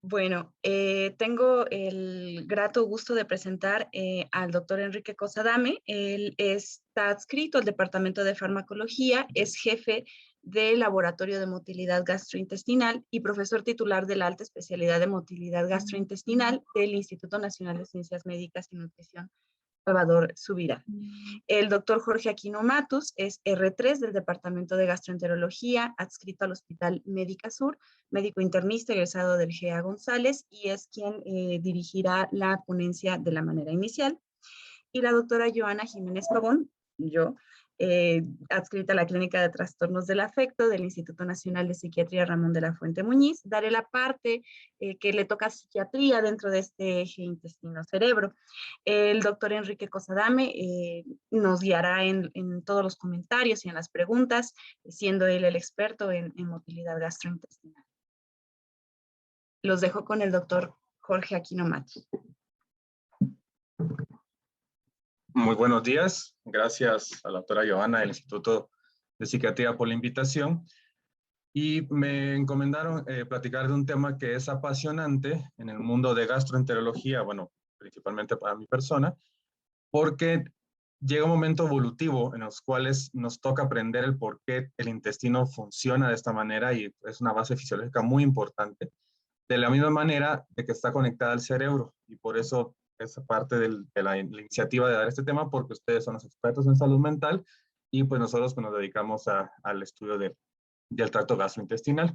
Bueno, tengo el grato gusto de presentar al doctor Enrique Cosadame. Él está adscrito al Departamento de Farmacología, es jefe del Laboratorio de Motilidad Gastrointestinal y profesor titular de la alta especialidad de motilidad gastrointestinal del Instituto Nacional de Ciencias Médicas y Nutrición, Salvador Subirá. El doctor Jorge Aquino Matus es R3 del Departamento de Gastroenterología, adscrito al Hospital Médica Sur, médico internista egresado del GEA González, y es quien dirigirá la ponencia de la manera inicial. Y la doctora Joana Jiménez Pavón, yo, adscrita a la Clínica de Trastornos del Afecto del Instituto Nacional de Psiquiatría Ramón de la Fuente Muñiz. Daré la parte que le toca a psiquiatría dentro de este eje intestino-cerebro. El doctor Enrique Cosadame nos guiará en todos los comentarios y en las preguntas, siendo él el experto en motilidad gastrointestinal. Los dejo con el doctor Jorge Aquino Matus. Muy buenos días. Gracias a la doctora Joana del Instituto de Psiquiatría por la invitación. Y me encomendaron platicar de un tema que es apasionante en el mundo de gastroenterología, bueno, principalmente para mi persona, porque llega un momento evolutivo en los cuales nos toca aprender el por qué el intestino funciona de esta manera y es una base fisiológica muy importante, de la misma manera de que está conectada al cerebro. Y por eso esa parte de la iniciativa de dar este tema, porque ustedes son los expertos en salud mental y pues nosotros pues, nos dedicamos al estudio del tracto gastrointestinal.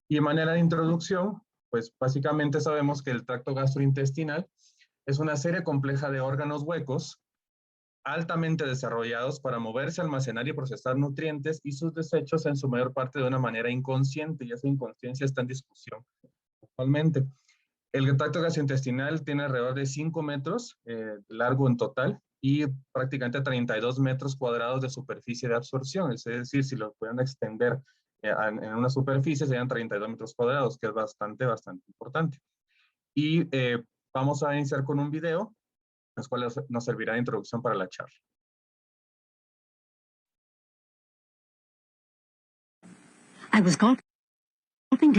Y de manera de introducción, pues básicamente sabemos que el tracto gastrointestinal es una serie compleja de órganos huecos altamente desarrollados para moverse, almacenar y procesar nutrientes y sus desechos en su mayor parte de una manera inconsciente, y esa inconsciencia está en discusión actualmente. El tracto gastrointestinal tiene alrededor de 5 metros largo en total y prácticamente 32 metros cuadrados de superficie de absorción. Es decir, si lo pueden extender en una superficie serían 32 metros cuadrados, que es bastante importante. Y vamos a iniciar con un video, el cual nos servirá de introducción para la charla. I was gulping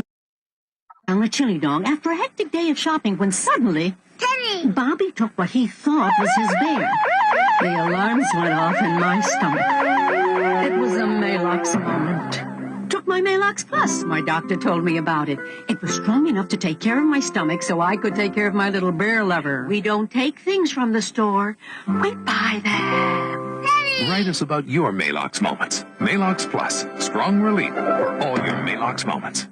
down a chili dog after a hectic day of shopping when suddenly Teddy! Bobby took what he thought was his bear. The alarms went off in my stomach. It was a Maalox moment. Took my Maalox Plus. My doctor told me about it. It was strong enough to take care of my stomach so I could take care of my little bear lover. We don't take things from the store. We buy them. Write us about your Maalox moments. Maalox Plus, strong relief for all your Maalox moments.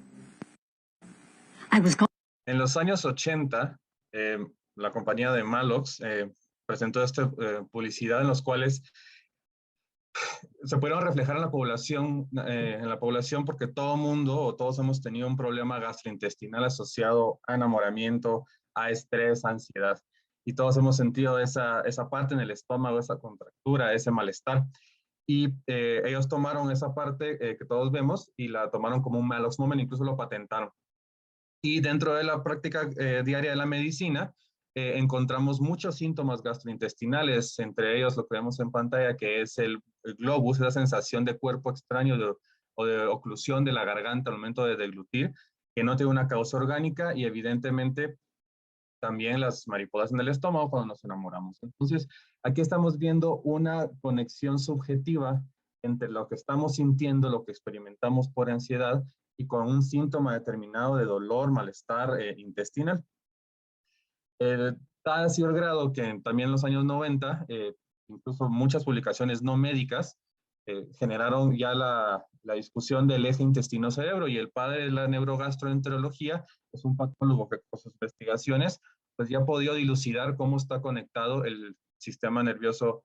En los años 80, la compañía de Maalox presentó esta publicidad en los cuales se pudieron reflejar en la población porque todo mundo o todos hemos tenido un problema gastrointestinal asociado a enamoramiento, a estrés, a ansiedad. Y todos hemos sentido esa parte en el estómago, esa contractura, ese malestar. Y ellos tomaron esa parte que todos vemos y la tomaron como un Maalox moment, incluso lo patentaron. Y dentro de la práctica diaria de la medicina, encontramos muchos síntomas gastrointestinales, entre ellos lo que vemos en pantalla, que es el globus, esa sensación de cuerpo extraño o de oclusión de la garganta al momento de deglutir, que no tiene una causa orgánica, y evidentemente también las mariposas en el estómago cuando nos enamoramos. Entonces, aquí estamos viendo una conexión subjetiva entre lo que estamos sintiendo, lo que experimentamos por ansiedad, y con un síntoma determinado de dolor, malestar intestinal. Tal ha sido el grado que también en los años 90, incluso muchas publicaciones no médicas generaron ya la discusión del eje intestino-cerebro, y el padre de la neurogastroenterología es un patólogo que con sus investigaciones pues ya ha podido dilucidar cómo está conectado el sistema nervioso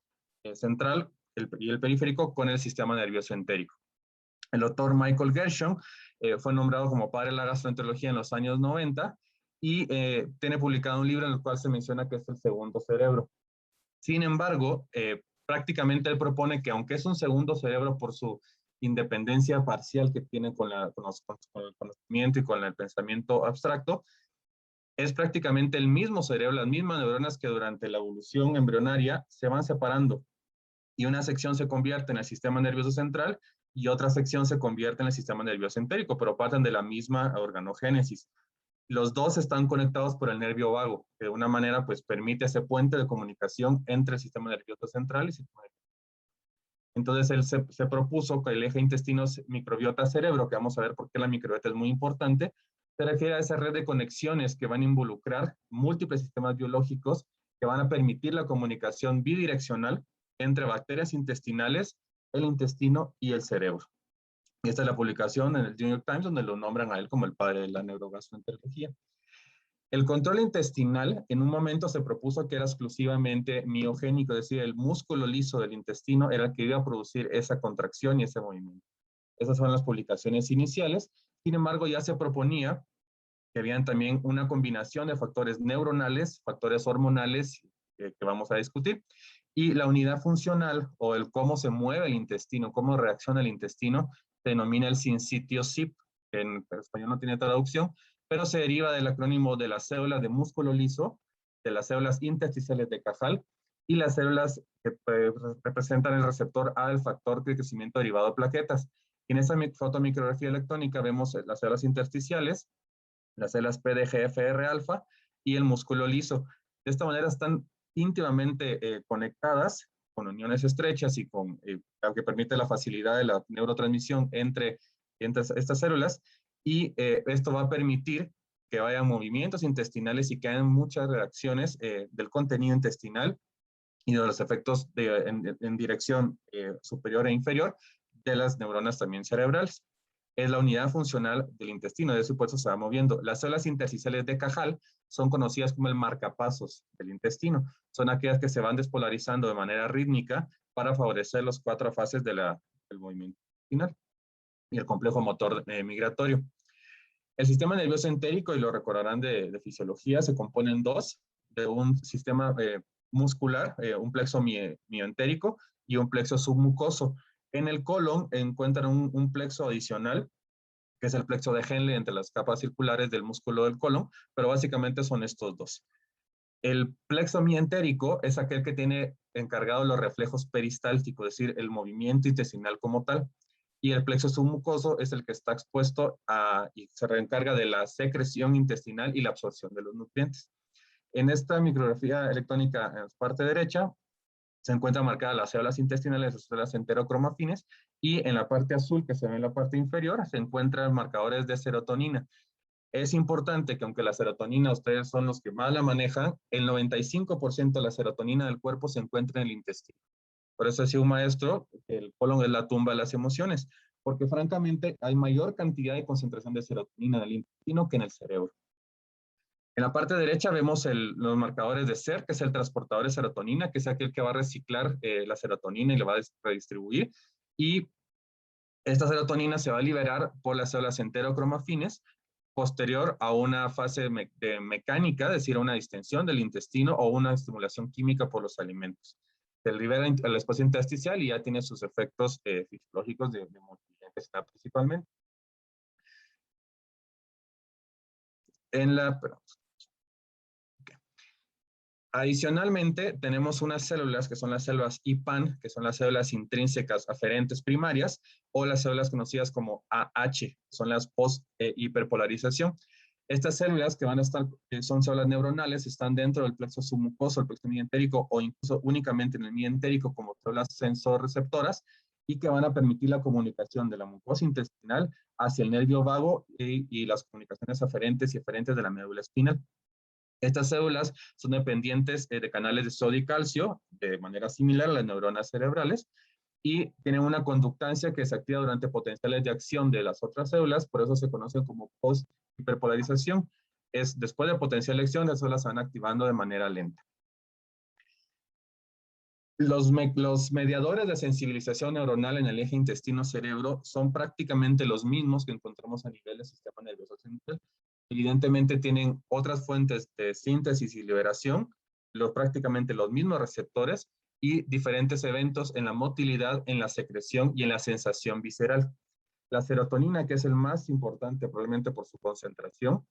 central y el periférico con el sistema nervioso entérico. El doctor Michael Gershon fue nombrado como padre de la gastroenterología en los años 90 y tiene publicado un libro en el cual se menciona que es el segundo cerebro. Sin embargo, prácticamente él propone que aunque es un segundo cerebro por su independencia parcial que tiene con el conocimiento y con el pensamiento abstracto, es prácticamente el mismo cerebro, las mismas neuronas que durante la evolución embrionaria se van separando, y una sección se convierte en el sistema nervioso central y otra sección se convierte en el sistema nervioso entérico, pero parten de la misma organogénesis. Los dos están conectados por el nervio vago, que de una manera pues permite ese puente de comunicación entre el sistema nervioso central y el sistema nervioso. Entonces él se propuso que el eje intestino microbiota cerebro, que vamos a ver por qué la microbiota es muy importante, se refiere a esa red de conexiones que van a involucrar múltiples sistemas biológicos que van a permitir la comunicación bidireccional entre bacterias intestinales, el intestino y el cerebro. Y esta es la publicación en el New York Times, donde lo nombran a él como el padre de la neurogastroenterología. El control intestinal en un momento se propuso que era exclusivamente miogénico, es decir, el músculo liso del intestino era el que iba a producir esa contracción y ese movimiento. Esas son las publicaciones iniciales. Sin embargo, ya se proponía que habían también una combinación de factores neuronales, factores hormonales, que vamos a discutir, y la unidad funcional o el cómo se mueve el intestino, cómo reacciona el intestino, se denomina el sinsitio SIP, que en español no tiene traducción, pero se deriva del acrónimo de las células de músculo liso, de las células intersticiales de Cajal y las células que representan el receptor A del factor de crecimiento derivado de plaquetas. En esta fotomicrografía electrónica vemos las células intersticiales, las células PDGFR alfa y el músculo liso. De esta manera están íntimamente conectadas con uniones estrechas y con, que permite la facilidad de la neurotransmisión entre estas células, y esto va a permitir que haya movimientos intestinales y que haya muchas reacciones del contenido intestinal y de los efectos en dirección superior e inferior de las neuronas también cerebrales. Es la unidad funcional del intestino, de eso por eso se va moviendo. Las células intersticiales de Cajal son conocidas como el marcapasos del intestino. Son aquellas que se van despolarizando de manera rítmica para favorecer las 4 fases del movimiento intestinal y el complejo motor migratorio. El sistema nervioso entérico, y lo recordarán de fisiología, se compone en dos, de un sistema muscular, un plexo mioentérico y un plexo submucoso. En el colon encuentran un plexo adicional, que es el plexo de Henle entre las capas circulares del músculo del colon, pero básicamente son estos dos. El plexo mientérico es aquel que tiene encargado los reflejos peristálticos, es decir, el movimiento intestinal como tal. Y el plexo submucoso es el que está expuesto y se reencarga de la secreción intestinal y la absorción de los nutrientes. En esta micrografía electrónica en la parte derecha se encuentran marcadas las células intestinales, las células enterocromafines, y en la parte azul que se ve en la parte inferior se encuentran marcadores de serotonina. Es importante que aunque la serotonina ustedes son los que más la manejan, el 95% de la serotonina del cuerpo se encuentra en el intestino. Por eso decía un maestro que el colon es la tumba de las emociones, porque francamente hay mayor cantidad de concentración de serotonina en el intestino que en el cerebro. En la parte derecha vemos los marcadores de SER, que es el transportador de serotonina, que es aquel que va a reciclar la serotonina y le va a redistribuir. Y esta serotonina se va a liberar por las células enterocromafines, posterior a una fase de mecánica, es decir, a una distensión del intestino o una estimulación química por los alimentos. Se libera al espacio intersticial y ya tiene sus efectos fisiológicos de motilidad intestinal principalmente. Adicionalmente, tenemos unas células que son las células IPAN, que son las células intrínsecas aferentes primarias, o las células conocidas como AH, que son las post-hiperpolarización. Estas células que van a estar, que son células neuronales, están dentro del plexo submucoso, el plexo mientérico, o incluso únicamente en el mientérico como células sensorreceptoras, y que van a permitir la comunicación de la mucosa intestinal hacia el nervio vago y las comunicaciones aferentes y eferentes de la médula espinal. Estas células son dependientes de canales de sodio y calcio, de manera similar a las neuronas cerebrales, y tienen una conductancia que se activa durante potenciales de acción de las otras células, por eso se conocen como post-hiperpolarización. Es después de potencial de acción, las células se van activando de manera lenta. Los mediadores de sensibilización neuronal en el eje intestino-cerebro son prácticamente los mismos que encontramos a nivel del sistema nervioso central. Evidentemente tienen otras fuentes de síntesis y liberación, prácticamente los mismos receptores y diferentes eventos en la motilidad, en la secreción y en la sensación visceral. La serotonina, que es el más importante probablemente por su concentración,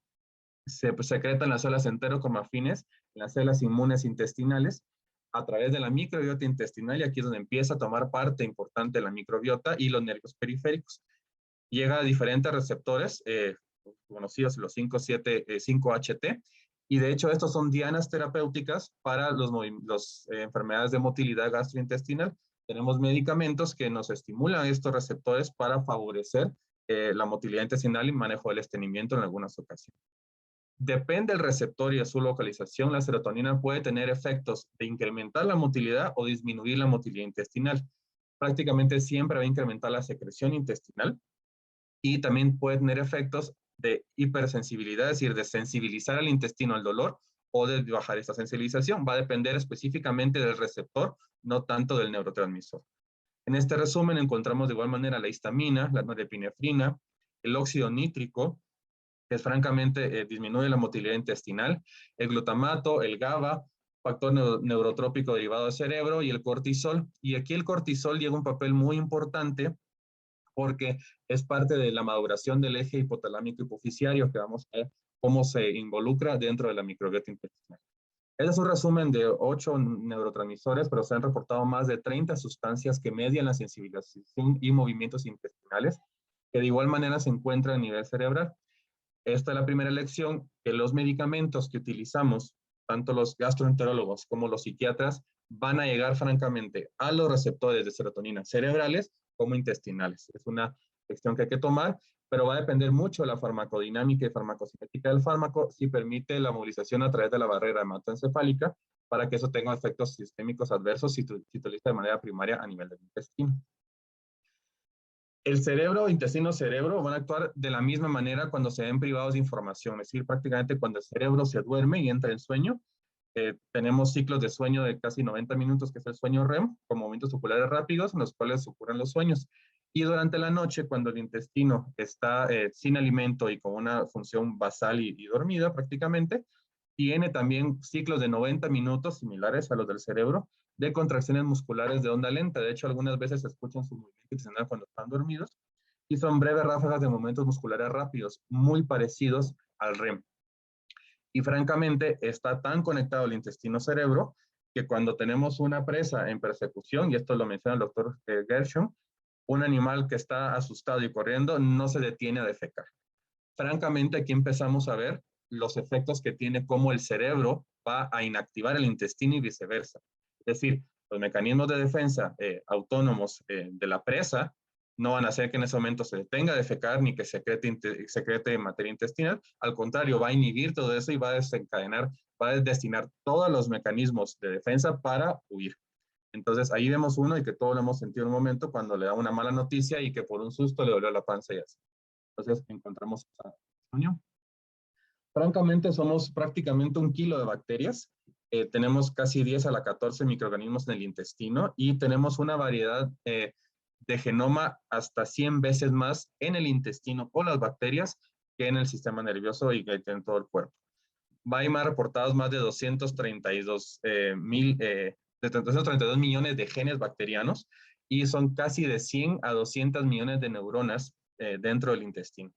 se secreta en las células enterocromafines, en las células inmunes intestinales, a través de la microbiota intestinal, y aquí es donde empieza a tomar parte importante la microbiota y los nervios periféricos. Llega a diferentes receptores, conocidos, los 5-HT, y de hecho estos son dianas terapéuticas para las enfermedades de motilidad gastrointestinal. Tenemos medicamentos que nos estimulan estos receptores para favorecer la motilidad intestinal y manejo del estreñimiento en algunas ocasiones. Depende del receptor y de su localización, la serotonina puede tener efectos de incrementar la motilidad o disminuir la motilidad intestinal. Prácticamente siempre va a incrementar la secreción intestinal y también puede tener efectos de hipersensibilidad, es decir, de sensibilizar al intestino al dolor o de bajar esta sensibilización. Va a depender específicamente del receptor, no tanto del neurotransmisor. En este resumen encontramos de igual manera la histamina, la norepinefrina, el óxido nítrico, que francamente disminuye la motilidad intestinal, el glutamato, el GABA, factor neurotrópico derivado del cerebro, y el cortisol. Y aquí el cortisol llega un papel muy importante porque es parte de la maduración del eje hipotalámico hipoficiario, que vamos a ver cómo se involucra dentro de la microbiota intestinal. Este es un resumen de 8 neurotransmisores, pero se han reportado más de 30 sustancias que median la sensibilización y movimientos intestinales, que de igual manera se encuentran a nivel cerebral. Esta es la primera lección, que los medicamentos que utilizamos, tanto los gastroenterólogos como los psiquiatras, van a llegar francamente a los receptores de serotonina cerebrales como intestinales. Es una lección que hay que tomar, pero va a depender mucho de la farmacodinámica y farmacocinética del fármaco, si permite la movilización a través de la barrera hematoencefálica, para que eso tenga efectos sistémicos adversos si se utiliza de manera primaria a nivel del intestino. El cerebro, intestino-cerebro van a actuar de la misma manera cuando se ven privados de información, es decir, prácticamente cuando el cerebro se duerme y entra en sueño. Tenemos ciclos de sueño de casi 90 minutos, que es el sueño REM, con movimientos oculares rápidos en los cuales ocurren los sueños. Y durante la noche, cuando el intestino está sin alimento y con una función basal y dormida prácticamente, tiene también ciclos de 90 minutos similares a los del cerebro, de contracciones musculares de onda lenta. De hecho, algunas veces se escuchan su movimiento intestinal cuando están dormidos, y son breves ráfagas de movimientos musculares rápidos, muy parecidos al REM. Y francamente, está tan conectado el intestino-cerebro que cuando tenemos una presa en persecución, y esto lo menciona el doctor Gershon, un animal que está asustado y corriendo no se detiene a defecar. Francamente, aquí empezamos a ver los efectos que tiene cómo el cerebro va a inactivar el intestino y viceversa. Es decir, los mecanismos de defensa autónomos de la presa no van a hacer que en ese momento se detenga a defecar ni que secrete materia intestinal. Al contrario, va a inhibir todo eso y va a desencadenar, va a destinar todos los mecanismos de defensa para huir. Entonces, ahí vemos uno y que todos lo hemos sentido en un momento cuando le da una mala noticia y que por un susto le dolió la panza y así. Entonces, encontramos esa unión. Francamente, somos prácticamente 1 kilo de bacterias. Tenemos casi 10 a la 14 microorganismos en el intestino y tenemos una variedad de genoma hasta 100 veces más en el intestino o las bacterias que en el sistema nervioso y que en todo el cuerpo. Hay más reportados más de 232 millones de genes bacterianos, y son casi de 100 a 200 millones de neuronas dentro del intestino.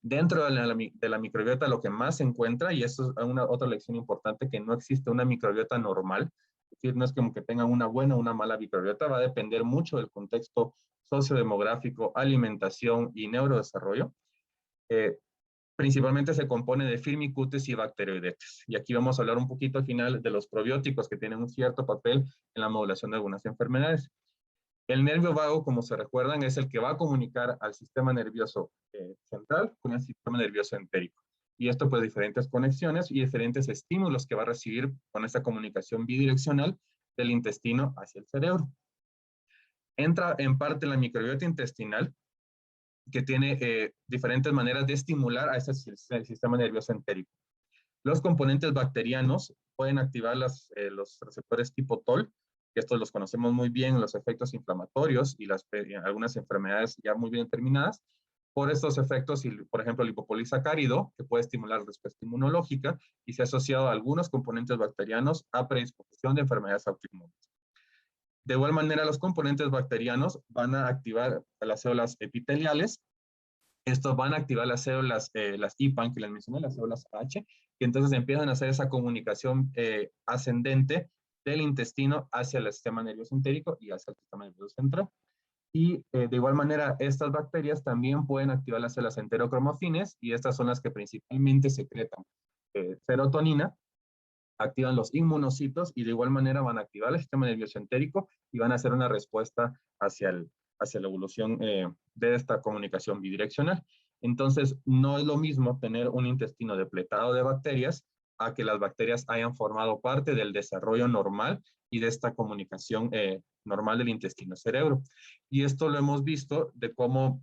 Dentro de la microbiota, lo que más se encuentra, y esto es otra lección importante, que no existe una microbiota normal. Es decir, no es como que tengan una buena o una mala microbiota, va a depender mucho del contexto sociodemográfico, alimentación y neurodesarrollo. Principalmente se compone de firmicutes y bacteroidetes. Y aquí vamos a hablar un poquito al final de los probióticos, que tienen un cierto papel en la modulación de algunas enfermedades. El nervio vago, como se recuerdan, es el que va a comunicar al sistema nervioso central con el sistema nervioso entérico. Y esto pues diferentes conexiones y diferentes estímulos que va a recibir con esta comunicación bidireccional del intestino hacia el cerebro. Entra en parte la microbiota intestinal, que tiene diferentes maneras de estimular a ese sistema nervioso entérico. Los componentes bacterianos pueden activar los receptores tipo TOL, que estos los conocemos muy bien, los efectos inflamatorios y algunas enfermedades ya muy bien determinadas. Por estos efectos, por ejemplo, el lipopolisacárido, que puede estimular la respuesta inmunológica y se ha asociado a algunos componentes bacterianos a predisposición de enfermedades autoinmunes. De igual manera, los componentes bacterianos van a activar las células epiteliales. Estos van a activar las células, las IPAN que les mencioné, las células H, que entonces empiezan a hacer esa comunicación ascendente del intestino hacia el sistema nervioso entérico y hacia el sistema nervioso central. Y de igual manera, estas bacterias también pueden activar las células enterocromofines, y estas son las que principalmente secretan serotonina, activan los inmunocitos y de igual manera van a activar el sistema nervioso entérico y van a hacer una respuesta hacia la evolución de esta comunicación bidireccional. Entonces, no es lo mismo tener un intestino depletado de bacterias a que las bacterias hayan formado parte del desarrollo normal y de esta comunicación normal del intestino-cerebro. Y esto lo hemos visto de cómo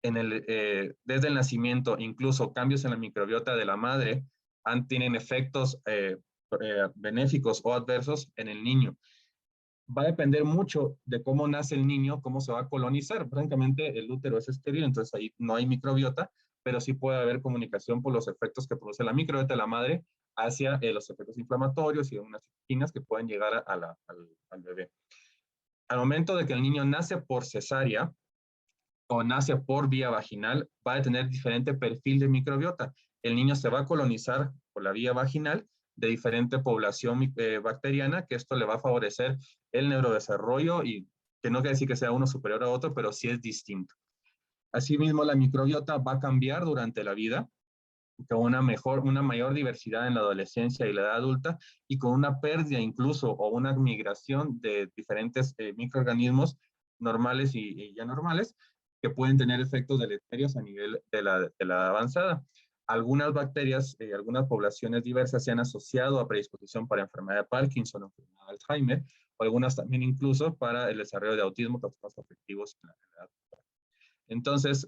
desde el nacimiento, incluso cambios en la microbiota de la madre tienen efectos benéficos o adversos en el niño. Va a depender mucho de cómo nace el niño, cómo se va a colonizar. Francamente, el útero es estéril, entonces ahí no hay microbiota, pero sí puede haber comunicación por los efectos que produce la microbiota de la madre hacia los efectos inflamatorios y unas citoquinas que pueden llegar al bebé. Al momento de que el niño nace por cesárea o nace por vía vaginal, va a tener diferente perfil de microbiota. El niño se va a colonizar por la vía vaginal de diferente población bacteriana, que esto le va a favorecer el neurodesarrollo, y que no quiere decir que sea uno superior a otro, pero sí es distinto. Asimismo, la microbiota va a cambiar durante la vida, con una mayor diversidad en la adolescencia y la edad adulta, y con una pérdida incluso o una migración de diferentes microorganismos normales y ya normales, que pueden tener efectos deleterios a nivel de la avanzada. Algunas bacterias, algunas poblaciones diversas se han asociado a predisposición para enfermedad de Parkinson o enfermedad de Alzheimer, o algunas también incluso para el desarrollo de autismo, trastornos afectivos en la edad. Entonces,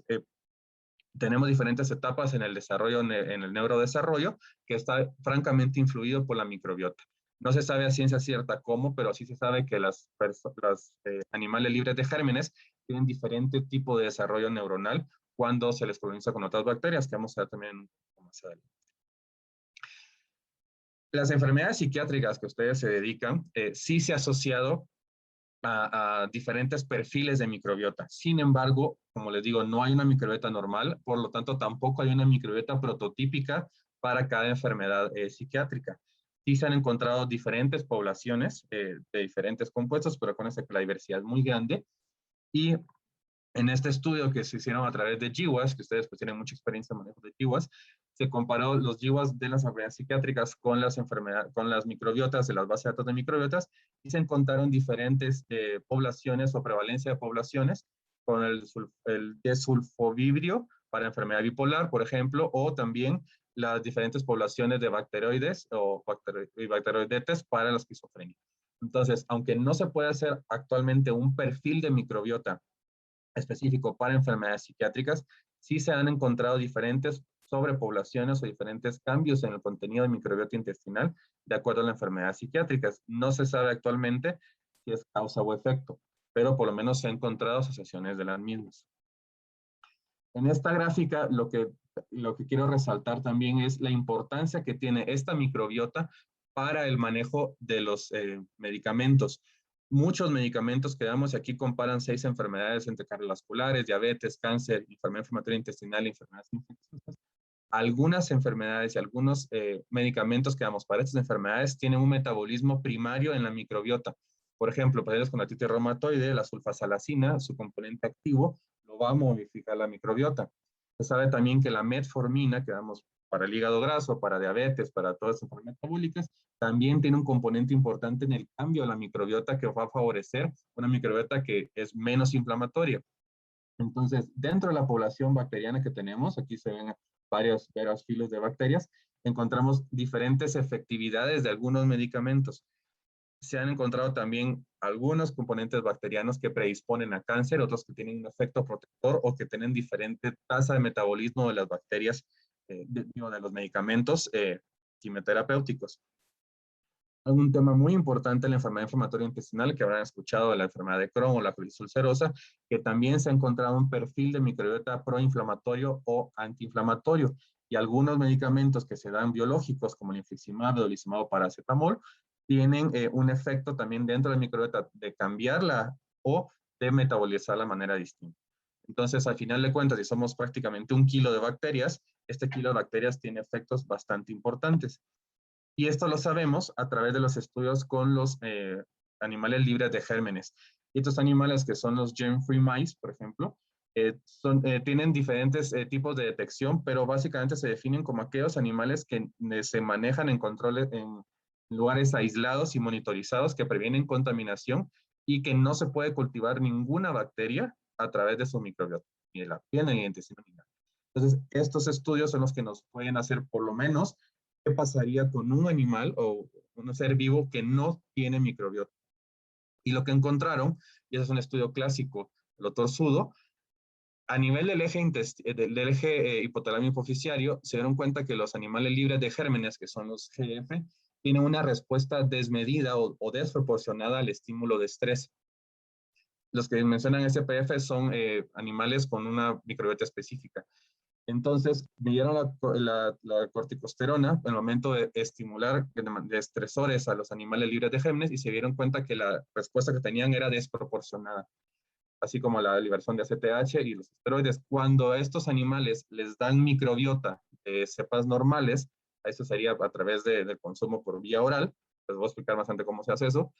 tenemos diferentes etapas en el desarrollo, en el neurodesarrollo, que está francamente influido por la microbiota. No se sabe a ciencia cierta cómo, pero sí se sabe que los animales libres de gérmenes tienen diferente tipo de desarrollo neuronal cuando se les coloniza con otras bacterias, que vamos a ver también un poco más adelante. Las enfermedades psiquiátricas que ustedes se dedican, sí se ha asociado a diferentes perfiles de microbiota. Sin embargo, como les digo, no hay una microbiota normal, por lo tanto tampoco hay una microbiota prototípica para cada enfermedad psiquiátrica. Sí se han encontrado diferentes poblaciones de diferentes compuestos, pero con que la diversidad es muy grande. Y en este estudio que se hicieron a través de GWAS, que ustedes pues tienen mucha experiencia en manejo de GWAS, se comparó los GWAS de las enfermedades psiquiátricas con las microbiotas de las bases de datos de microbiotas, y se encontraron diferentes poblaciones o prevalencia de poblaciones con el desulfovibrio para enfermedad bipolar, por ejemplo, o también las diferentes poblaciones de bacteroides o bacteroidetes para la esquizofrenia. Entonces, aunque no se puede hacer actualmente un perfil de microbiota específico para enfermedades psiquiátricas, sí se han encontrado diferentes sobrepoblaciones o diferentes cambios en el contenido de microbiota intestinal de acuerdo a las enfermedades psiquiátricas. No se sabe actualmente si es causa o efecto, pero por lo menos se han encontrado asociaciones de las mismas. En esta gráfica lo que quiero resaltar también es la importancia que tiene esta microbiota para el manejo de los medicamentos. Muchos medicamentos que damos, aquí comparan 6 enfermedades entre cardiovasculares, diabetes, cáncer, enfermedad inflamatoria intestinal y enfermedades infecciosas. Algunas enfermedades y algunos medicamentos que damos para estas enfermedades tienen un metabolismo primario en la microbiota. Por ejemplo, pacientes con artritis reumatoide, la sulfasalacina, su componente activo, lo va a modificar la microbiota. Se sabe también que la metformina que damos para el hígado graso, para diabetes, para todas las enfermedades metabólicas, también tiene un componente importante en el cambio de la microbiota que va a favorecer una microbiota que es menos inflamatoria. Entonces, dentro de la población bacteriana que tenemos, aquí se ven varios filos de bacterias, encontramos diferentes efectividades de algunos medicamentos. Se han encontrado también algunos componentes bacterianos que predisponen a cáncer, otros que tienen un efecto protector o que tienen diferente tasa de metabolismo de las bacterias, de los medicamentos quimioterapéuticos. Un tema muy importante en la enfermedad inflamatoria intestinal, que habrán escuchado de la enfermedad de Crohn o la colitis ulcerosa, que también se ha encontrado un perfil de microbiota proinflamatorio o antiinflamatorio. Y algunos medicamentos que se dan biológicos, como el infliximab, vedolizumab o paracetamol, tienen un efecto también dentro de la microbiota de cambiarla o de metabolizarla de manera distinta. Entonces, al final de cuentas, si somos prácticamente 1 kilo de bacterias, este kilo de bacterias tiene efectos bastante importantes. Y esto lo sabemos a través de los estudios con los animales libres de gérmenes. Y estos animales que son los germ-free mice, por ejemplo, tienen diferentes tipos de detección, pero básicamente se definen como aquellos animales que se manejan en controles, en lugares aislados y monitorizados que previenen contaminación y que no se puede cultivar ninguna bacteria a través de su microbiota, ni de la piel, ni del intestino, ni nada. Entonces, estos estudios son los que nos pueden hacer por lo menos qué pasaría con un animal o un ser vivo que no tiene microbiota. Y lo que encontraron, y ese es un estudio clásico del doctor Sudo, a nivel del eje hipotálamo hipoficiario, se dieron cuenta que los animales libres de gérmenes, que son los GF, tienen una respuesta desmedida o desproporcionada al estímulo de estrés. Los que mencionan SPF son animales con una microbiota específica. Entonces, midieron la corticosterona en el momento de estimular de estresores a los animales libres de gérmenes y se dieron cuenta que la respuesta que tenían era desproporcionada, así como la liberación de ACTH y los esteroides. Cuando a estos animales les dan microbiota de cepas normales, eso sería a través del consumo por vía oral, les voy a explicar más adelante cómo se hace eso,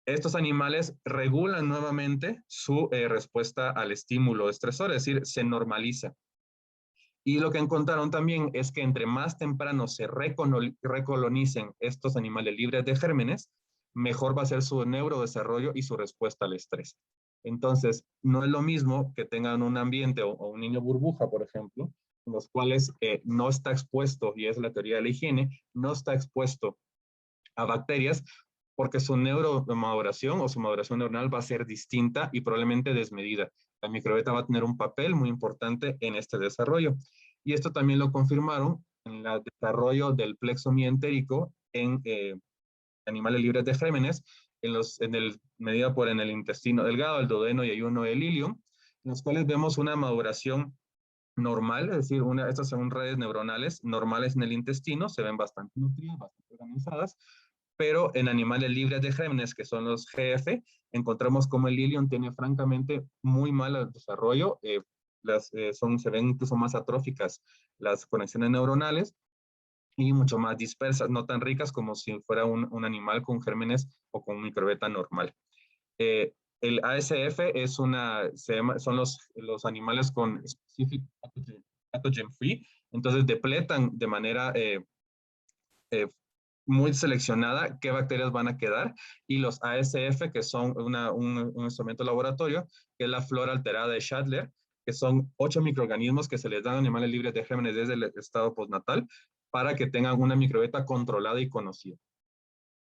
estos animales regulan nuevamente su respuesta al estímulo estresor, es decir, se normaliza. Y lo que encontraron también es que entre más temprano se recolonicen estos animales libres de gérmenes, mejor va a ser su neurodesarrollo y su respuesta al estrés. Entonces, no es lo mismo que tengan un ambiente o un niño burbuja, por ejemplo, en los cuales no está expuesto, y es la teoría de la higiene, no está expuesto a bacterias, porque su neuromaduración o su maduración neuronal va a ser distinta y probablemente desmedida. La microbiota va a tener un papel muy importante en este desarrollo. Y esto también lo confirmaron en el desarrollo del plexo mientérico en animales libres de gérmenes, medida por en el intestino delgado, el duodeno y ayuno del ilium, en los cuales vemos una maduración normal, es decir, estas son redes neuronales normales en el intestino, se ven bastante nutridas, bastante organizadas, pero en animales libres de gérmenes, que son los GF, encontramos como el ilium tiene francamente muy mal desarrollo, se ven incluso más atróficas las conexiones neuronales y mucho más dispersas, no tan ricas como si fuera un animal con gérmenes o con microbiota normal. El ASF son los animales con specific pathogen free, entonces depletan de manera muy seleccionada qué bacterias van a quedar, y los ASF, que son un instrumento laboratorio, que es la flora alterada de Schadler, que son 8 microorganismos que se les dan a animales libres de gérmenes desde el estado postnatal para que tengan una microbiota controlada y conocida.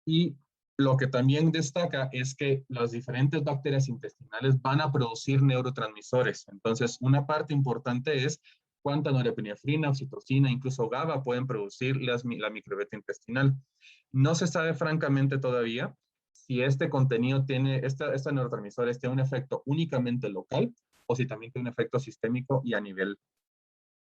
Y lo que también destaca es que las diferentes bacterias intestinales van a producir neurotransmisores. Entonces, una parte importante es cuánta norepinefrina, oxitocina, incluso GABA pueden producir la microbiota intestinal. No se sabe francamente todavía si este contenido tiene, estos neurotransmisores tiene un efecto únicamente local o si también tiene un efecto sistémico y a nivel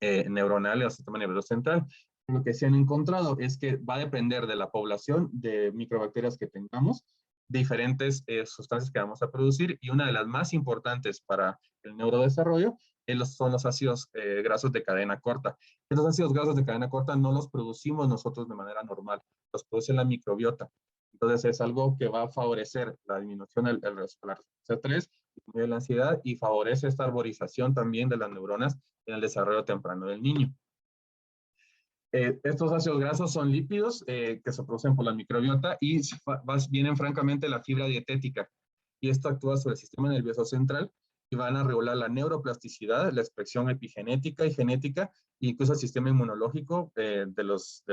neuronal o sistema nervioso central. Lo que se han encontrado es que va a depender de la población de microbacterias que tengamos, diferentes sustancias que vamos a producir, y una de las más importantes para el neurodesarrollo son los ácidos grasos de cadena corta. Estos ácidos grasos de cadena corta no los producimos nosotros de manera normal, los produce la microbiota. Entonces es algo que va a favorecer la disminución de la respuesta C3, de la ansiedad, y favorece esta arborización también de las neuronas en el desarrollo temprano del niño. Estos ácidos grasos son lípidos que se producen por la microbiota y vienen francamente de la fibra dietética. Y esto actúa sobre el sistema nervioso central y van a regular la neuroplasticidad, la expresión epigenética y genética, e incluso el sistema inmunológico de los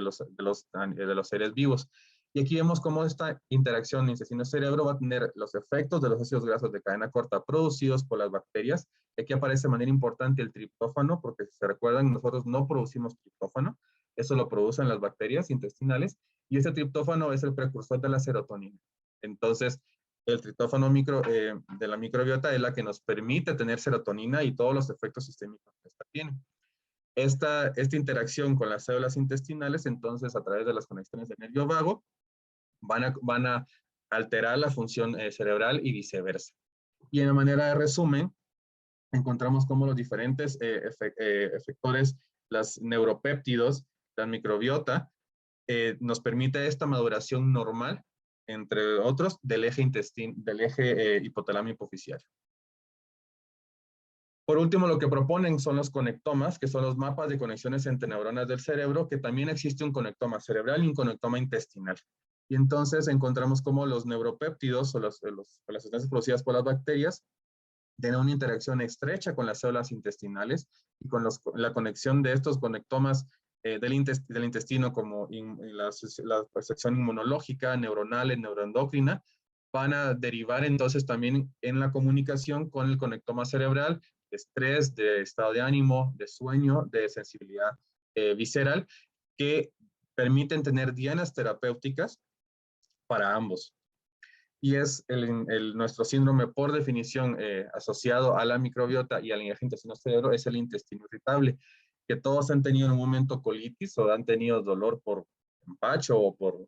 seres vivos. Y aquí vemos cómo esta interacción intestino-cerebro va a tener los efectos de los ácidos grasos de cadena corta producidos por las bacterias. Aquí aparece de manera importante el triptófano, porque si se recuerdan, nosotros no producimos triptófano. Eso lo producen las bacterias intestinales, y ese triptófano es el precursor de la serotonina. Entonces, el triptófano de la microbiota es la que nos permite tener serotonina y todos los efectos sistémicos que esta tiene. Esta interacción con las células intestinales, entonces, a través de las conexiones de nervio vago, van a alterar la función cerebral y viceversa. Y en la manera de resumen, encontramos cómo los diferentes efectores, los neuropéptidos, la microbiota, nos permite esta maduración normal entre otros, del eje hipotálamo hipofisiario. Por último, lo que proponen son los conectomas, que son los mapas de conexiones entre neuronas del cerebro, que también existe un conectoma cerebral y un conectoma intestinal. Y entonces encontramos cómo los neuropéptidos o las sustancias producidas por las bacterias tienen una interacción estrecha con las células intestinales y con la conexión de estos conectomas del intestino, como la sección inmunológica, neuronal, neuroendocrina, van a derivar entonces también en la comunicación con el conectoma cerebral, de estrés, de estado de ánimo, de sueño, de sensibilidad visceral, que permiten tener dianas terapéuticas para ambos. Y es nuestro síndrome, por definición, asociado a la microbiota y al eje intestino-cerebro, es el intestino irritable, que todos han tenido en un momento colitis o han tenido dolor por empacho o por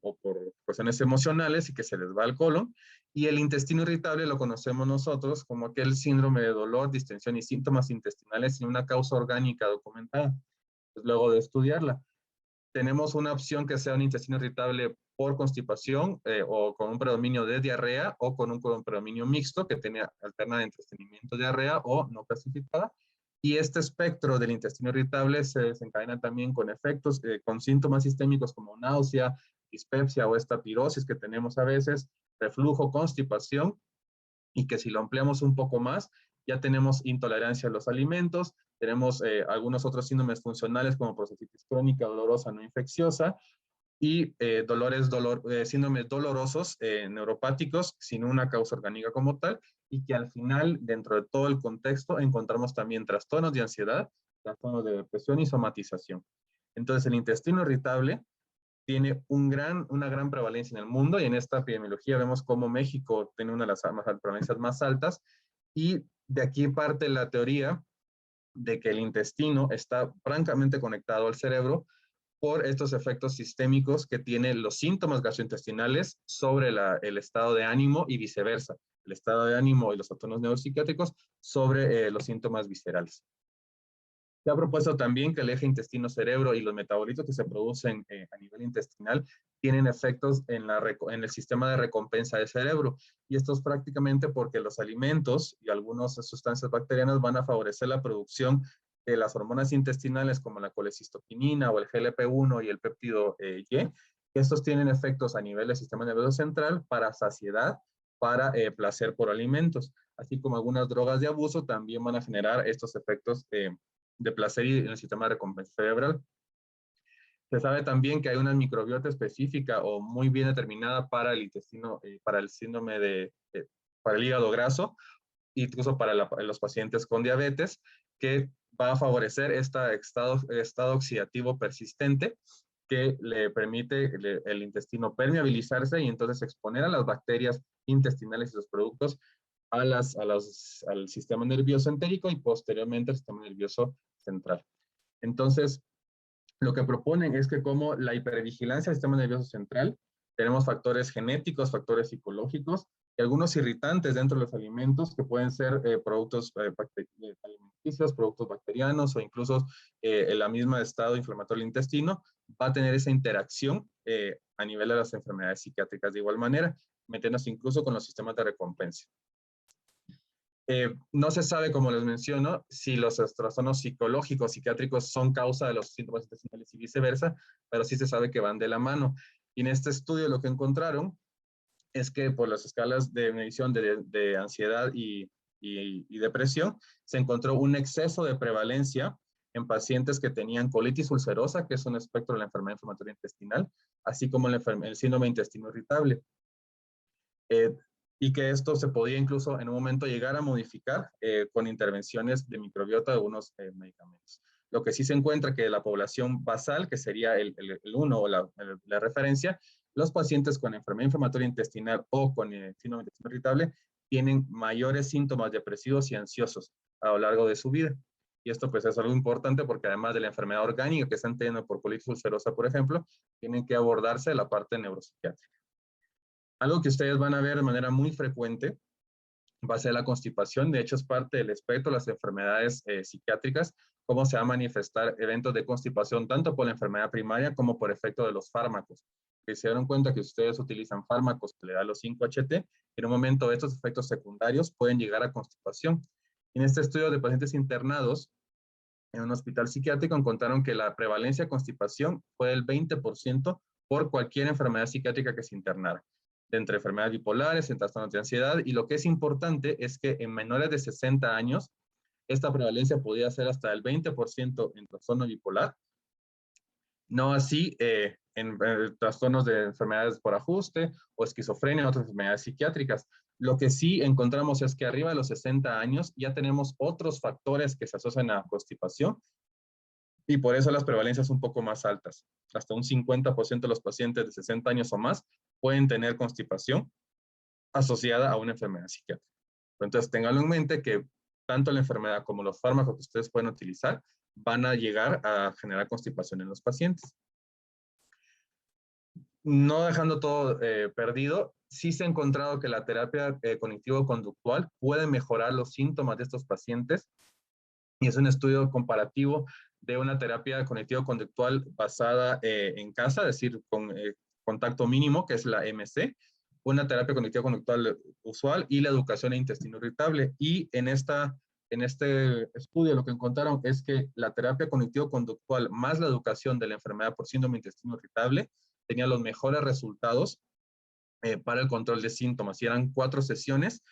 cuestiones emocionales y que se les va al colon. Y el intestino irritable lo conocemos nosotros como aquel síndrome de dolor, distensión y síntomas intestinales sin una causa orgánica documentada. Pues luego de estudiarla, tenemos una opción que sea un intestino irritable por constipación o con un predominio de diarrea o con un predominio mixto que alterna entre estreñimiento, diarrea o no clasificada. Y este espectro del intestino irritable se desencadena también con efectos, con síntomas sistémicos como náusea, dispepsia o esta pirosis que tenemos a veces, reflujo, constipación, y que si lo ampliamos un poco más, ya tenemos intolerancia a los alimentos, tenemos algunos otros síndromes funcionales como prostatitis crónica, dolorosa, no infecciosa, y síndromes dolorosos neuropáticos sin una causa orgánica como tal, y que al final, dentro de todo el contexto, encontramos también trastornos de ansiedad, trastornos de depresión y somatización. Entonces, el intestino irritable tiene una gran prevalencia en el mundo, y en esta epidemiología vemos cómo México tiene una de las prevalencias más altas, y de aquí parte la teoría de que el intestino está francamente conectado al cerebro por estos efectos sistémicos que tienen los síntomas gastrointestinales sobre el estado de ánimo y viceversa, el estado de ánimo y los trastornos neuropsiquiátricos sobre los síntomas viscerales. Se ha propuesto también que el eje intestino-cerebro y los metabolitos que se producen a nivel intestinal tienen efectos en el sistema de recompensa del cerebro. Y esto es prácticamente porque los alimentos y algunas sustancias bacterianas van a favorecer la producción de las hormonas intestinales como la colecistoquinina o el GLP-1 y el péptido Y. Estos tienen efectos a nivel del sistema nervioso central para saciedad, para placer por alimentos, así como algunas drogas de abuso también van a generar estos efectos de placer y en el sistema de recompensa cerebral. Se sabe también que hay una microbiota específica o muy bien determinada para el intestino, para el síndrome para el hígado graso, incluso para los pacientes con diabetes, que va a favorecer este estado oxidativo persistente que le permite el intestino permeabilizarse y entonces exponer a las bacterias intestinales y sus productos al sistema nervioso entérico y posteriormente al sistema nervioso central. Entonces, lo que proponen es que como la hipervigilancia del sistema nervioso central, tenemos factores genéticos, factores psicológicos y algunos irritantes dentro de los alimentos que pueden ser productos alimenticios, productos bacterianos o incluso el mismo estado inflamatorio del intestino, va a tener esa interacción a nivel de las enfermedades psiquiátricas de igual manera, metiéndose incluso con los sistemas de recompensa. No se sabe, como les menciono, si los trastornos psicológicos, psiquiátricos son causa de los síntomas intestinales y viceversa, pero sí se sabe que van de la mano. Y en este estudio lo que encontraron es que por las escalas de medición de ansiedad y depresión, se encontró un exceso de prevalencia en pacientes que tenían colitis ulcerosa, que es un espectro de la enfermedad inflamatoria intestinal, así como el síndrome de intestino irritable. Y que esto se podía incluso en un momento llegar a modificar con intervenciones de microbiota de algunos medicamentos. Lo que sí se encuentra que la población basal, que sería el 1 o la referencia, los pacientes con enfermedad inflamatoria intestinal o con síndrome de intestino irritable tienen mayores síntomas depresivos y ansiosos a lo largo de su vida. Y esto pues es algo importante porque además de la enfermedad orgánica que están teniendo por colitis ulcerosa, por ejemplo, tienen que abordarse la parte neuropsiquiátrica. Algo que ustedes van a ver de manera muy frecuente va a ser la constipación. De hecho, es parte del espectro de las enfermedades psiquiátricas, cómo se va a manifestar eventos de constipación tanto por la enfermedad primaria como por efecto de los fármacos. que se dieron cuenta que si ustedes utilizan fármacos que le dan los 5-HT, en un momento estos efectos secundarios pueden llegar a constipación. En este estudio de pacientes internados en un hospital psiquiátrico encontraron que la prevalencia de constipación fue del 20% por cualquier enfermedad psiquiátrica que se internara, entre enfermedades bipolares, en trastornos de ansiedad, y lo que es importante es que en menores de 60 años, esta prevalencia podía ser hasta el 20% en trastorno bipolar, no así en trastornos de enfermedades por ajuste o esquizofrenia o otras enfermedades psiquiátricas. Lo que sí encontramos es que arriba de los 60 años ya tenemos otros factores que se asocian a constipación y por eso las prevalencias son un poco más altas. Hasta un 50% de los pacientes de 60 años o más pueden tener constipación asociada a una enfermedad psiquiátrica. Entonces, ténganlo en mente que tanto la enfermedad como los fármacos que ustedes pueden utilizar van a llegar a generar constipación en los pacientes. No dejando todo perdido, sí se ha encontrado que la terapia cognitivo-conductual puede mejorar los síntomas de estos pacientes y es un estudio comparativo de una terapia cognitivo-conductual basada en casa, es decir, con contacto mínimo, que es la MC, una terapia cognitivo-conductual usual y la educación e intestino irritable. Y en este estudio lo que encontraron es que la terapia cognitivo-conductual más la educación de la enfermedad por síndrome de intestino irritable tenía los mejores resultados para el control de síntomas. Y eran 4 sesiones,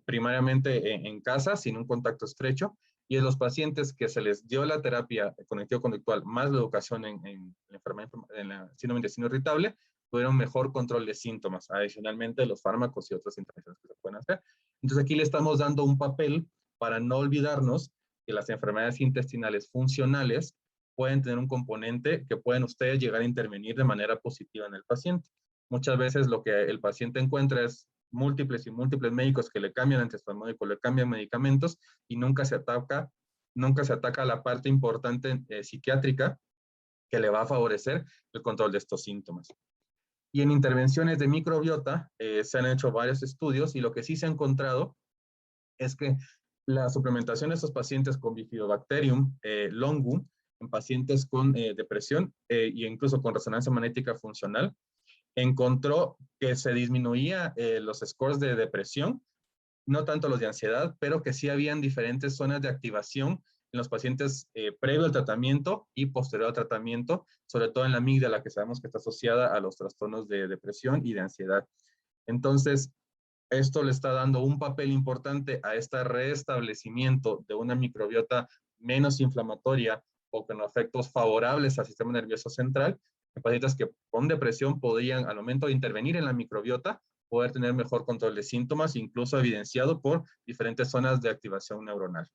primariamente en casa, sin un contacto estrecho. Y en los pacientes que se les dio la terapia cognitivo-conductual más la educación en la enfermedad, en la síndrome de intestino irritable, tuvieron mejor control de síntomas, adicionalmente los fármacos y otras intervenciones que se pueden hacer. Entonces aquí le estamos dando un papel para no olvidarnos que las enfermedades intestinales funcionales pueden tener un componente que pueden ustedes llegar a intervenir de manera positiva en el paciente. Muchas veces lo que el paciente encuentra es múltiples y múltiples médicos que le cambian antiespasmódicos, le cambian medicamentos y nunca se ataca la parte importante psiquiátrica que le va a favorecer el control de estos síntomas. Y en intervenciones de microbiota se han hecho varios estudios y lo que sí se ha encontrado es que la suplementación de estos pacientes con Bifidobacterium longum en pacientes con depresión e incluso con resonancia magnética funcional encontró que se disminuía los scores de depresión, no tanto los de ansiedad, pero que sí habían diferentes zonas de activación en los pacientes previo al tratamiento y posterior al tratamiento, sobre todo en la amígdala, que sabemos que está asociada a los trastornos de depresión y de ansiedad. Entonces, esto le está dando un papel importante a este restablecimiento de una microbiota menos inflamatoria o con efectos favorables al sistema nervioso central, en pacientes que con depresión podrían, al momento de intervenir en la microbiota, poder tener mejor control de síntomas, incluso evidenciado por diferentes zonas de activación neuronal.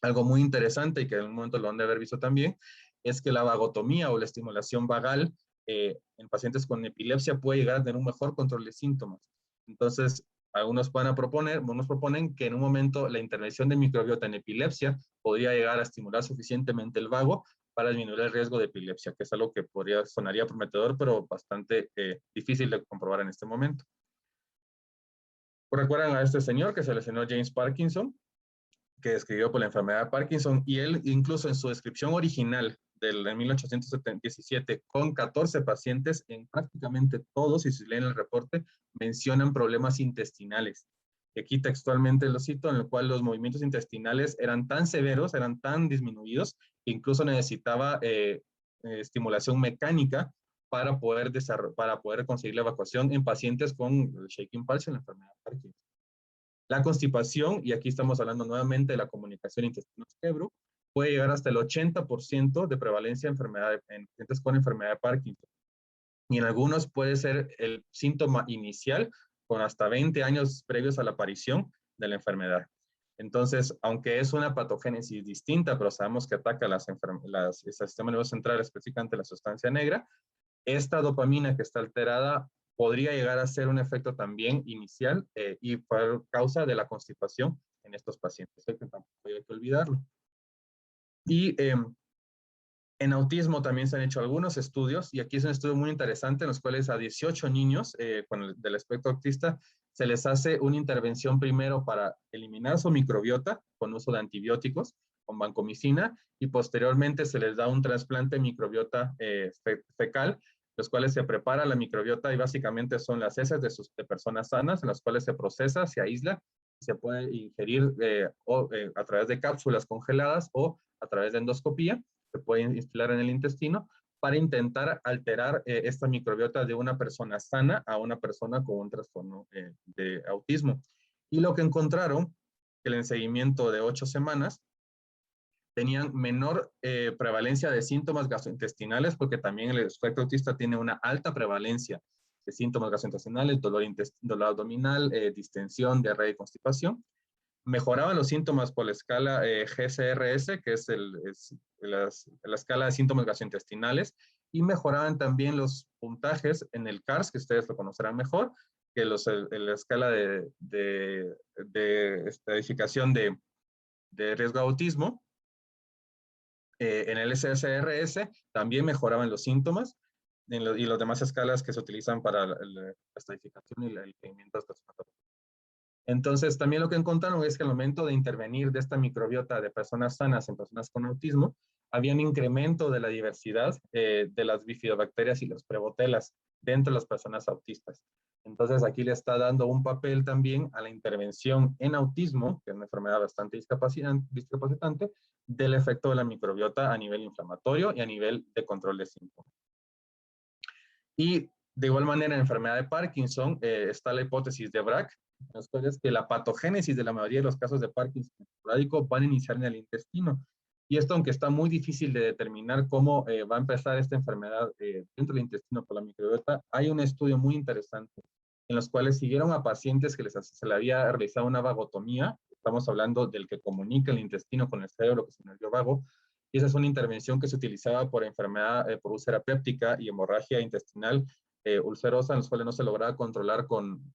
Algo muy interesante y que en un momento lo han de haber visto también, es que la vagotomía o la estimulación vagal en pacientes con epilepsia puede llegar a tener un mejor control de síntomas. Entonces, algunos proponen que en un momento la intervención de microbiota en epilepsia podría llegar a estimular suficientemente el vago para disminuir el riesgo de epilepsia, que es algo que sonaría prometedor, pero bastante difícil de comprobar en este momento. ¿Recuerdan a este señor que se lesionó James Parkinson, que escribió por la enfermedad de Parkinson? Y él, incluso en su descripción original de 1817, con 14 pacientes, en prácticamente todos, si se leen el reporte, mencionan problemas intestinales. Aquí textualmente lo cito, en el cual los movimientos intestinales eran tan severos, eran tan disminuidos, que incluso necesitaba estimulación mecánica para poder conseguir la evacuación en pacientes con shaking palsy en la enfermedad de Parkinson. La constipación, y aquí estamos hablando nuevamente de la comunicación intestino-cerebro, puede llegar hasta el 80% de prevalencia en pacientes con enfermedad de Parkinson. Y en algunos puede ser el síntoma inicial con hasta 20 años previos a la aparición de la enfermedad. Entonces, aunque es una patogénesis distinta, pero sabemos que ataca el sistema nervioso central, específicamente la sustancia negra, esta dopamina que está alterada podría llegar a ser un efecto también inicial y por causa de la constipación en estos pacientes. Que tampoco hay que olvidarlo. Y en autismo también se han hecho algunos estudios, y aquí es un estudio muy interesante en los cuales a 18 niños del espectro autista se les hace una intervención primero para eliminar su microbiota con uso de antibióticos, con vancomicina, y posteriormente se les da un trasplante de microbiota fecal los cuales se prepara la microbiota y básicamente son las heces de personas sanas, en las cuales se procesa, se aísla, se puede ingerir a través de cápsulas congeladas o a través de endoscopía, se puede instilar en el intestino para intentar alterar esta microbiota de una persona sana a una persona con un trastorno de autismo. Y lo que encontraron, que en el seguimiento de 8 semanas, tenían menor prevalencia de síntomas gastrointestinales, porque también el espectro autista tiene una alta prevalencia de síntomas gastrointestinales, dolor abdominal, distensión, diarrea y constipación. Mejoraban los síntomas por la escala GCRS, que es la escala de síntomas gastrointestinales, y mejoraban también los puntajes en el CARS, que ustedes lo conocerán mejor, que la escala de estadificación de riesgo de autismo. En el SSRS también mejoraban los síntomas y las demás escalas que se utilizan para la estadificación y el seguimiento de estas patologías. Entonces, también lo que encontraron es que al momento de intervenir de esta microbiota de personas sanas en personas con autismo, había un incremento de la diversidad de las bifidobacterias y las prebotelas dentro de las personas autistas. Entonces, aquí le está dando un papel también a la intervención en autismo, que es una enfermedad bastante discapacitante, del efecto de la microbiota a nivel inflamatorio y a nivel de control de síntomas. Y de igual manera, en la enfermedad de Parkinson está la hipótesis de Braak, es que la patogénesis de la mayoría de los casos de Parkinson esporádico van a iniciar en el intestino. Y esto, aunque está muy difícil de determinar cómo va a empezar esta enfermedad dentro del intestino por la microbiota, hay un estudio muy interesante en los cuales siguieron a pacientes que se le había realizado una vagotomía. Estamos hablando del que comunica el intestino con el cerebro, que es el nervio vago. Y esa es una intervención que se utilizaba por enfermedad por úlcera péptica y hemorragia intestinal ulcerosa, en los cuales no se lograba controlar con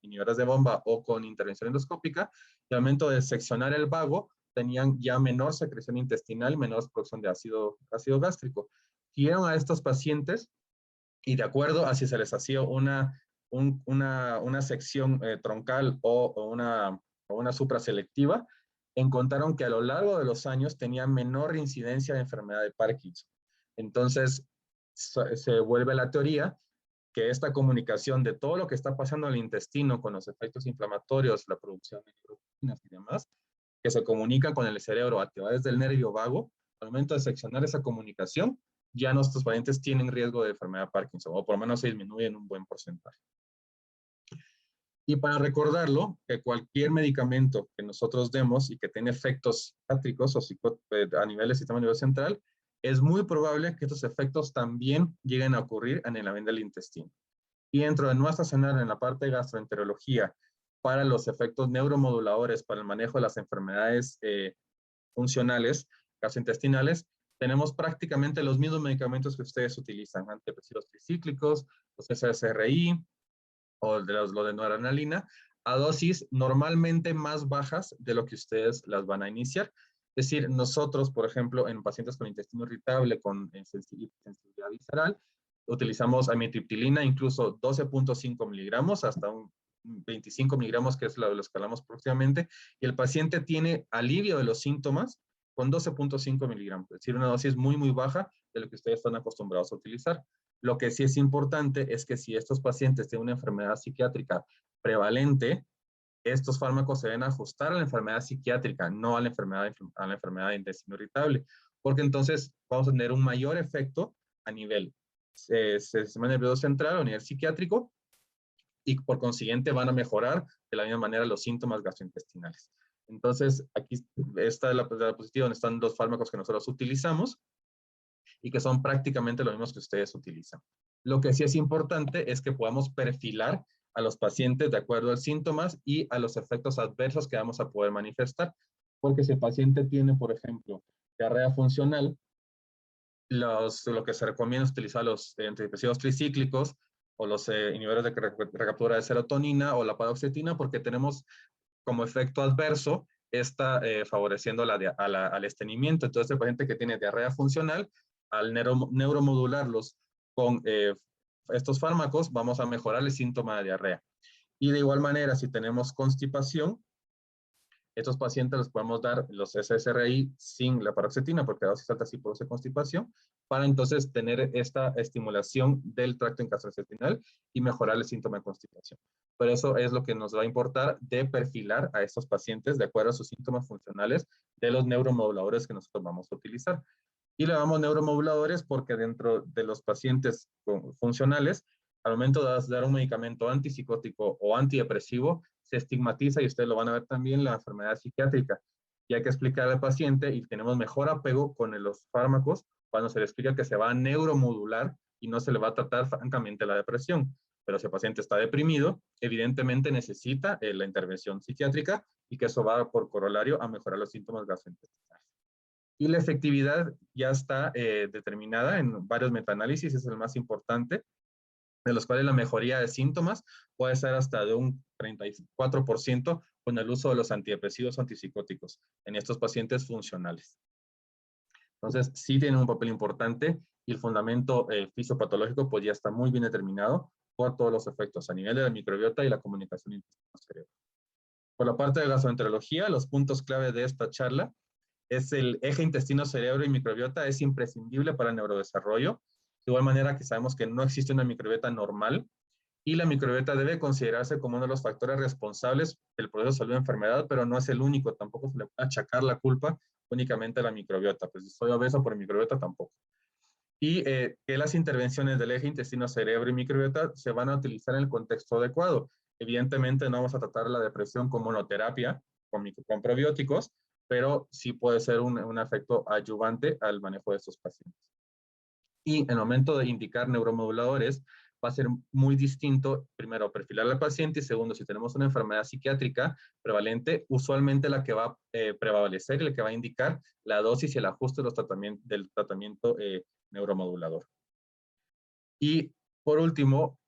inhibidores de bomba o con intervención endoscópica. Y al momento de seccionar el vago, tenían ya menor secreción intestinal y menor producción de ácido gástrico. Siguieron a estos pacientes y de acuerdo a si se les hacía una sección troncal o una supraselectiva, encontraron que a lo largo de los años tenían menor incidencia de enfermedad de Parkinson. Entonces, se vuelve la teoría que esta comunicación de todo lo que está pasando en el intestino con los efectos inflamatorios, la producción de neurotoxinas y demás, que se comunican con el cerebro a través del nervio vago, al momento de seccionar esa comunicación, ya nuestros pacientes tienen riesgo de enfermedad de Parkinson, o por lo menos se disminuye en un buen porcentaje. Y para recordarlo, que cualquier medicamento que nosotros demos y que tiene efectos psiquiátricos o a nivel del sistema nervioso central, es muy probable que estos efectos también lleguen a ocurrir en el ambiente del intestino. Y dentro de nuestra escenario, en la parte de gastroenterología, para los efectos neuromoduladores, para el manejo de las enfermedades funcionales, gastrointestinales, tenemos prácticamente los mismos medicamentos que ustedes utilizan, antidepresivos tricíclicos, los SSRI o los de noradrenalina, a dosis normalmente más bajas de lo que ustedes las van a iniciar. Es decir, nosotros, por ejemplo, en pacientes con intestino irritable, con sensibilidad visceral, utilizamos amitriptilina, incluso 12.5 miligramos hasta un 25 miligramos, que es lo que hablamos próximamente, y el paciente tiene alivio de los síntomas con 12.5 miligramos, es decir, una dosis muy, muy baja de lo que ustedes están acostumbrados a utilizar. Lo que sí es importante es que si estos pacientes tienen una enfermedad psiquiátrica prevalente, estos fármacos se deben ajustar a la enfermedad psiquiátrica, no a la enfermedad de intestino irritable, porque entonces vamos a tener un mayor efecto a nivel sistema nervioso central o a nivel psiquiátrico, y por consiguiente van a mejorar de la misma manera los síntomas gastrointestinales. Entonces, aquí está la diapositiva donde están los fármacos que nosotros utilizamos y que son prácticamente los mismos que ustedes utilizan. Lo que sí es importante es que podamos perfilar a los pacientes de acuerdo a los síntomas y a los efectos adversos que vamos a poder manifestar. Porque si el paciente tiene, por ejemplo, diarrea funcional, lo que se recomienda es utilizar los antidepresivos tricíclicos o los inhibidores de recaptura de serotonina o la paroxetina, porque tenemos como efecto adverso favoreciendo al estreñimiento. Entonces, el paciente que tiene diarrea funcional, al neuromodularlos con estos fármacos, vamos a mejorar el síntoma de diarrea. Y de igual manera, si tenemos constipación, Estos pacientes les podemos dar los SSRI sin la paroxetina, porque la dosis alta sí produce constipación, para entonces tener esta estimulación del tracto gastrointestinal y mejorar el síntoma de constipación. Pero eso es lo que nos va a importar de perfilar a estos pacientes de acuerdo a sus síntomas funcionales de los neuromoduladores que nosotros vamos a utilizar. Y le damos neuromoduladores porque dentro de los pacientes funcionales, al momento de dar un medicamento antipsicótico o antidepresivo, se estigmatiza, y ustedes lo van a ver también, la enfermedad psiquiátrica. Y hay que explicar al paciente, y tenemos mejor apego con los fármacos cuando se le explica que se va a neuromodular y no se le va a tratar francamente la depresión. Pero si el paciente está deprimido, evidentemente necesita la intervención psiquiátrica, y que eso va por corolario a mejorar los síntomas gastrointestinales. Y la efectividad ya está determinada en varios metaanálisis, es el más importante, de los cuales la mejoría de síntomas puede ser hasta de un 34% con el uso de los antidepresivos o antipsicóticos en estos pacientes funcionales. Entonces, sí tiene un papel importante, y el fundamento fisiopatológico pues ya está muy bien determinado por todos los efectos a nivel de la microbiota y la comunicación intestino-cerebro. Por la parte de gastroenterología, los puntos clave de esta charla es el eje intestino-cerebro y microbiota. Es imprescindible para el neurodesarrollo. De igual manera que sabemos que no existe una microbiota normal, y la microbiota debe considerarse como uno de los factores responsables del proceso de salud y enfermedad, pero no es el único. Tampoco se le puede achacar la culpa únicamente a la microbiota. Pues si soy obeso por microbiota, tampoco. Y que las intervenciones del eje intestino-cerebro y microbiota se van a utilizar en el contexto adecuado. Evidentemente no vamos a tratar la depresión con monoterapia, con probióticos, pero sí puede ser un efecto adyuvante al manejo de estos pacientes. Y en el momento de indicar neuromoduladores, va a ser muy distinto, primero, perfilar al paciente, y segundo, si tenemos una enfermedad psiquiátrica prevalente, usualmente la que va a prevalecer y la que va a indicar la dosis y el ajuste de los del tratamiento neuromodulador. Y por último,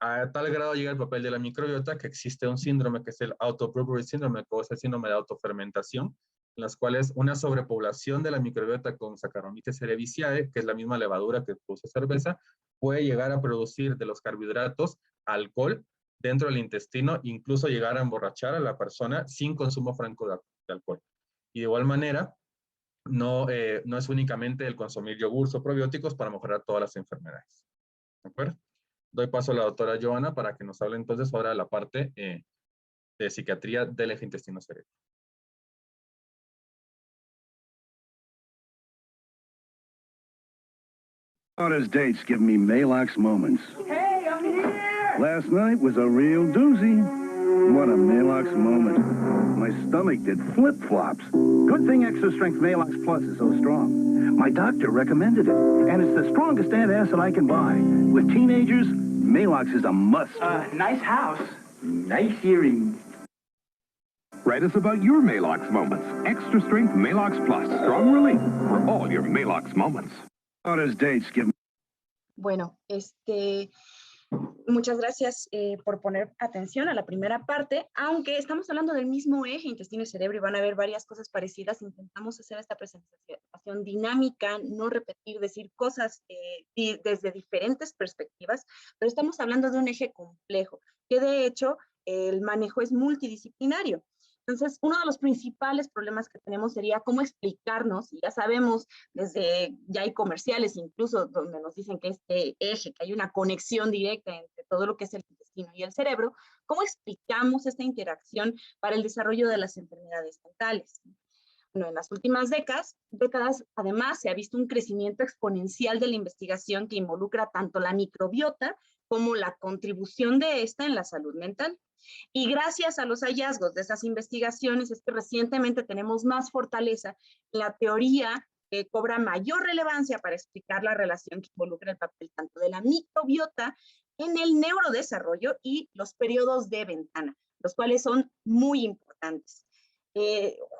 a tal grado llega el papel de la microbiota que existe un síndrome que es el Auto-Brewery Syndrome, que es el síndrome de autofermentación, en las cuales una sobrepoblación de la microbiota con Saccharomyces cerevisiae, que es la misma levadura que produce cerveza, puede llegar a producir de los carbohidratos alcohol dentro del intestino, incluso llegar a emborrachar a la persona sin consumo franco de alcohol. Y de igual manera, no es únicamente el consumir yogures o probióticos para mejorar todas las enfermedades. ¿De acuerdo? Doy paso a la doctora Johanna para que nos hable entonces ahora de la parte de psiquiatría del eje intestino-cerebro. Daughter's dates give me Maalox moments. Hey, I'm here! Last night was a real doozy. What a Maalox moment. My stomach did flip-flops. Good thing Extra Strength Maalox Plus is so strong. My doctor recommended it, and it's the strongest antacid I can buy. With teenagers, Maalox is a must. Nice house. Nice earrings. Write us about your Maalox moments. Extra Strength Maalox Plus. Strong relief for all your Maalox moments. Daughter's dates give me... Bueno, muchas gracias por poner atención a la primera parte. Aunque estamos hablando del mismo eje intestino y cerebro y van a ver varias cosas parecidas, intentamos hacer esta presentación dinámica, no repetir, decir cosas desde diferentes perspectivas, pero estamos hablando de un eje complejo, que de hecho el manejo es multidisciplinario. Entonces, uno de los principales problemas que tenemos sería cómo explicarnos, y ya sabemos, ya hay comerciales incluso donde nos dicen que este eje, que hay una conexión directa entre todo lo que es el intestino y el cerebro, ¿cómo explicamos esta interacción para el desarrollo de las enfermedades mentales? Bueno, en las últimas décadas, además, se ha visto un crecimiento exponencial de la investigación que involucra tanto la microbiota como la contribución de esta en la salud mental. Y gracias a los hallazgos de esas investigaciones es que recientemente tenemos más fortaleza en la teoría que cobra mayor relevancia para explicar la relación que involucra el papel tanto de la microbiota en el neurodesarrollo y los periodos de ventana, los cuales son muy importantes.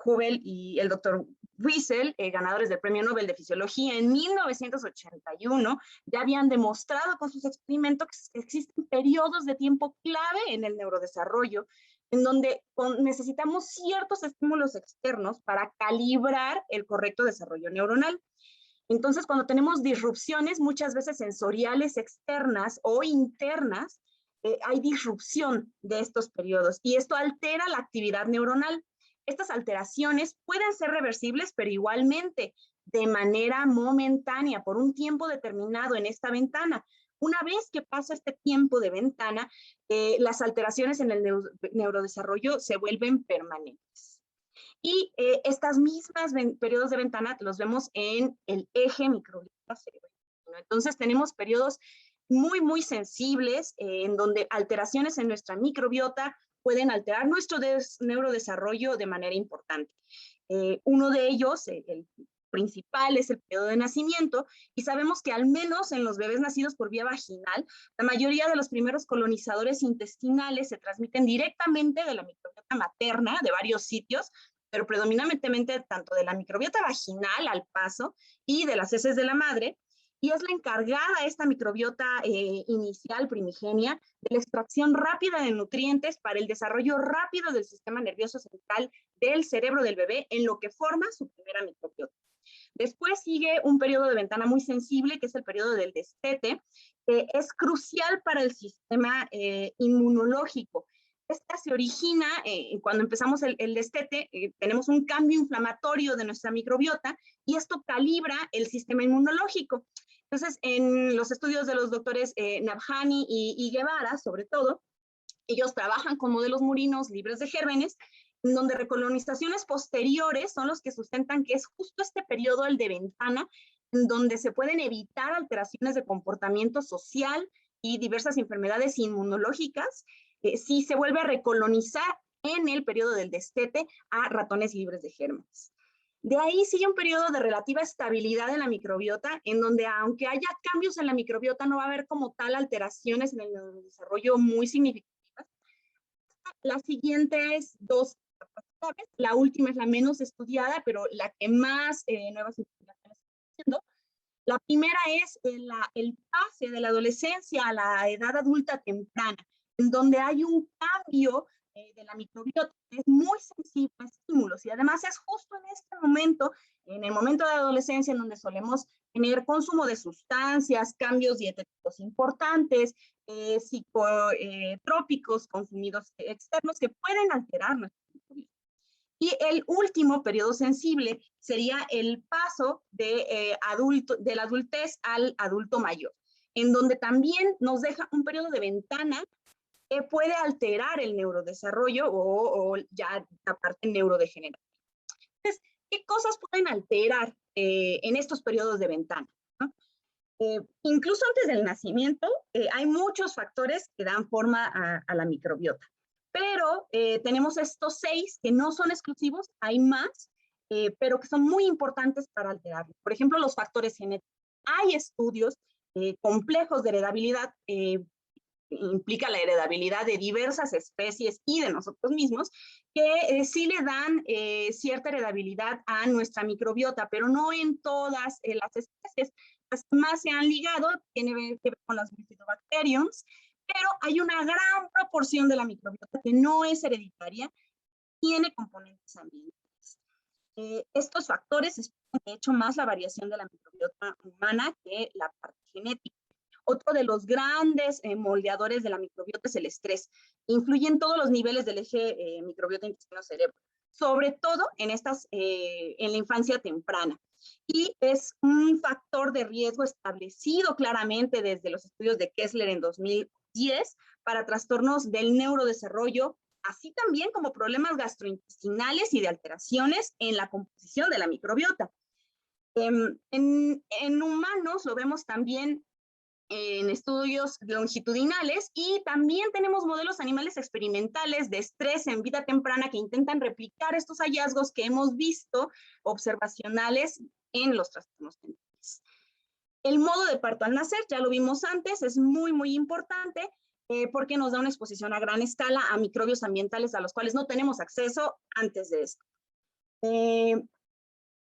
Hubel y el doctor Wiesel, ganadores del Premio Nobel de Fisiología en 1981, ya habían demostrado con sus experimentos que existen periodos de tiempo clave en el neurodesarrollo, en donde necesitamos ciertos estímulos externos para calibrar el correcto desarrollo neuronal. Entonces, cuando tenemos disrupciones, muchas veces sensoriales externas o internas, hay disrupción de estos periodos y esto altera la actividad neuronal. Estas alteraciones pueden ser reversibles, pero igualmente de manera momentánea, por un tiempo determinado en esta ventana. Una vez que pasa este tiempo de ventana, las alteraciones en el neurodesarrollo se vuelven permanentes. Y estas mismas periodos de ventana los vemos en el eje microbiota cerebro. Entonces tenemos periodos muy, muy sensibles en donde alteraciones en nuestra microbiota pueden alterar nuestro neurodesarrollo de manera importante. Uno de ellos, el principal, es el periodo de nacimiento, y sabemos que al menos en los bebés nacidos por vía vaginal, la mayoría de los primeros colonizadores intestinales se transmiten directamente de la microbiota materna, de varios sitios, pero predominantemente tanto de la microbiota vaginal al paso y de las heces de la madre, y es la encargada esta microbiota inicial primigenia de la extracción rápida de nutrientes para el desarrollo rápido del sistema nervioso central del cerebro del bebé, en lo que forma su primera microbiota. Después sigue un periodo de ventana muy sensible, que es el periodo del destete, que es crucial para el sistema inmunológico. Esta se origina cuando empezamos el destete, tenemos un cambio inflamatorio de nuestra microbiota y esto calibra el sistema inmunológico. Entonces, en los estudios de los doctores Nabhani y Guevara, sobre todo, ellos trabajan con modelos murinos libres de gérmenes, en donde recolonizaciones posteriores son los que sustentan que es justo este periodo, el de ventana, en donde se pueden evitar alteraciones de comportamiento social y diversas enfermedades inmunológicas, si se vuelve a recolonizar en el periodo del destete a ratones libres de gérmenes. De ahí sigue un periodo de relativa estabilidad en la microbiota, en donde aunque haya cambios en la microbiota, no va a haber como tal alteraciones en el desarrollo muy significativas. Las siguientes dos etapas, la última es la menos estudiada, pero la que más nuevas investigaciones están haciendo. La primera es el pase de la adolescencia a la edad adulta temprana, en donde hay un cambio de la microbiota que es muy sensible a estímulos, y además es justo en este momento, en el momento de la adolescencia, en donde solemos tener consumo de sustancias, cambios dietéticos importantes, psicotrópicos consumidos externos que pueden alterar nuestra microbiota. Y el último periodo sensible sería el paso de la adultez al adulto mayor, en donde también nos deja un periodo de ventana que puede alterar el neurodesarrollo o ya la parte neurodegenerativa. Entonces, ¿qué cosas pueden alterar en estos periodos de ventana? ¿No? Incluso antes del nacimiento, hay muchos factores que dan forma a la microbiota. Pero tenemos estos 6 que no son exclusivos, hay más, pero que son muy importantes para alterarlo. Por ejemplo, los factores genéticos. Hay estudios complejos de heredabilidad, implica la heredabilidad de diversas especies y de nosotros mismos, que sí le dan cierta heredabilidad a nuestra microbiota, pero no en todas las especies. Las que más se han ligado tienen que ver con las bifidobacteriums, pero hay una gran proporción de la microbiota que no es hereditaria, tiene componentes ambientales. Estos factores explican, de hecho, más la variación de la microbiota humana que la parte genética. Otro de los grandes moldeadores de la microbiota es el estrés. Influye en todos los niveles del eje microbiota-intestino-cerebro, sobre todo en la infancia temprana. Y es un factor de riesgo establecido claramente desde los estudios de Kessler en 2010 para trastornos del neurodesarrollo, así también como problemas gastrointestinales y de alteraciones en la composición de la microbiota. En humanos lo vemos también en estudios longitudinales, y también tenemos modelos animales experimentales de estrés en vida temprana que intentan replicar estos hallazgos que hemos visto observacionales en los trastornos mentales. El modo de parto al nacer, ya lo vimos antes, es muy, muy importante porque nos da una exposición a gran escala a microbios ambientales a los cuales no tenemos acceso antes de esto.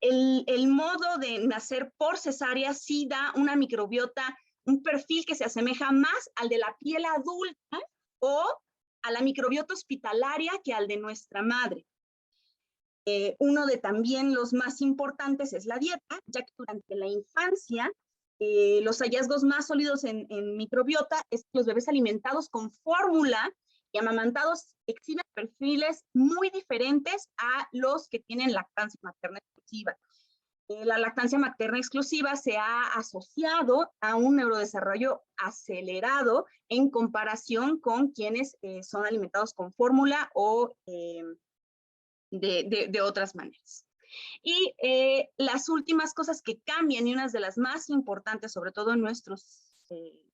El modo de nacer por cesárea sí da una microbiota, un perfil que se asemeja más al de la piel adulta o a la microbiota hospitalaria que al de nuestra madre. Uno de también los más importantes es la dieta, ya que durante la infancia los hallazgos más sólidos en microbiota es que los bebés alimentados con fórmula y amamantados exhiben perfiles muy diferentes a los que tienen lactancia materna exclusiva. La lactancia materna exclusiva se ha asociado a un neurodesarrollo acelerado en comparación con quienes son alimentados con fórmula o de otras maneras. Y las últimas cosas que cambian, y unas de las más importantes, sobre todo en nuestros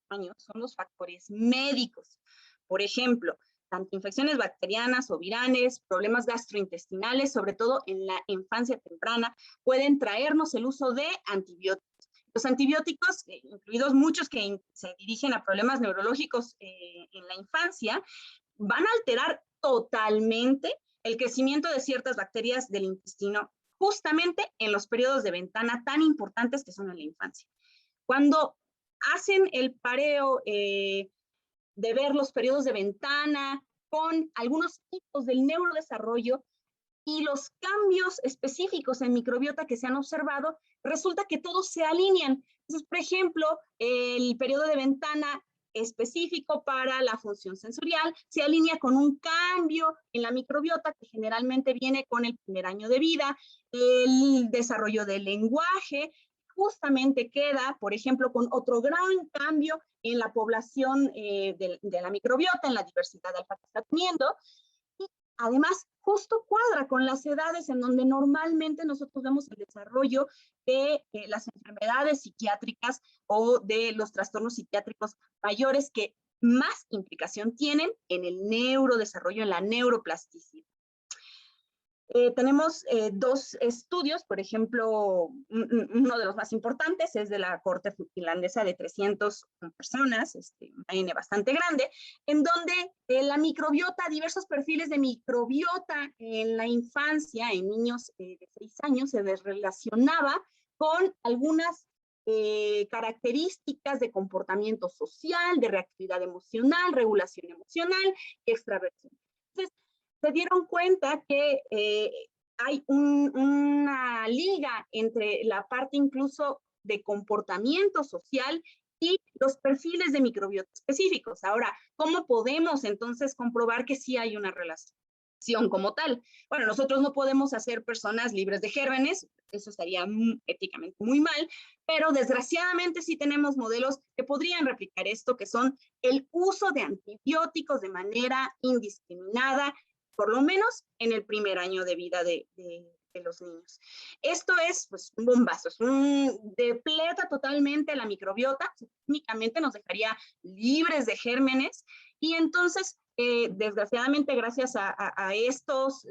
años, son los factores médicos. Por ejemplo, tanto infecciones bacterianas o virales, problemas gastrointestinales, sobre todo en la infancia temprana, pueden traernos el uso de antibióticos. Los antibióticos, incluidos muchos que se dirigen a problemas neurológicos en la infancia, van a alterar totalmente el crecimiento de ciertas bacterias del intestino, justamente en los periodos de ventana tan importantes que son en la infancia. Cuando hacen el pareo de ver los periodos de ventana con algunos tipos del neurodesarrollo y los cambios específicos en microbiota que se han observado, resulta que todos se alinean. Entonces, por ejemplo, el periodo de ventana específico para la función sensorial se alinea con un cambio en la microbiota que generalmente viene con el primer año de vida, el desarrollo del lenguaje, justamente queda, por ejemplo, con otro gran cambio en la población de la microbiota, en la diversidad alfa que está teniendo, y además justo cuadra con las edades en donde normalmente nosotros vemos el desarrollo de las enfermedades psiquiátricas o de los trastornos psiquiátricos mayores que más implicación tienen en el neurodesarrollo, en la neuroplasticidad. Tenemos dos estudios, por ejemplo, uno de los más importantes es de la corte finlandesa de 300 personas, una N bastante grande, en donde la microbiota, diversos perfiles de microbiota en la infancia, en niños de 6 años, se relacionaba con algunas características de comportamiento social, de reactividad emocional, regulación emocional y extraversión. Entonces, se dieron cuenta que hay una liga entre la parte incluso de comportamiento social y los perfiles de microbiota específicos. Ahora, ¿cómo podemos entonces comprobar que sí hay una relación como tal? Bueno, nosotros no podemos hacer personas libres de gérmenes, eso estaría éticamente muy mal, pero desgraciadamente sí tenemos modelos que podrían replicar esto, que son el uso de antibióticos de manera indiscriminada, por lo menos en el primer año de vida de los niños. Esto es pues, un bombazo, depleta totalmente la microbiota, únicamente nos dejaría libres de gérmenes, y entonces, desgraciadamente, gracias a estos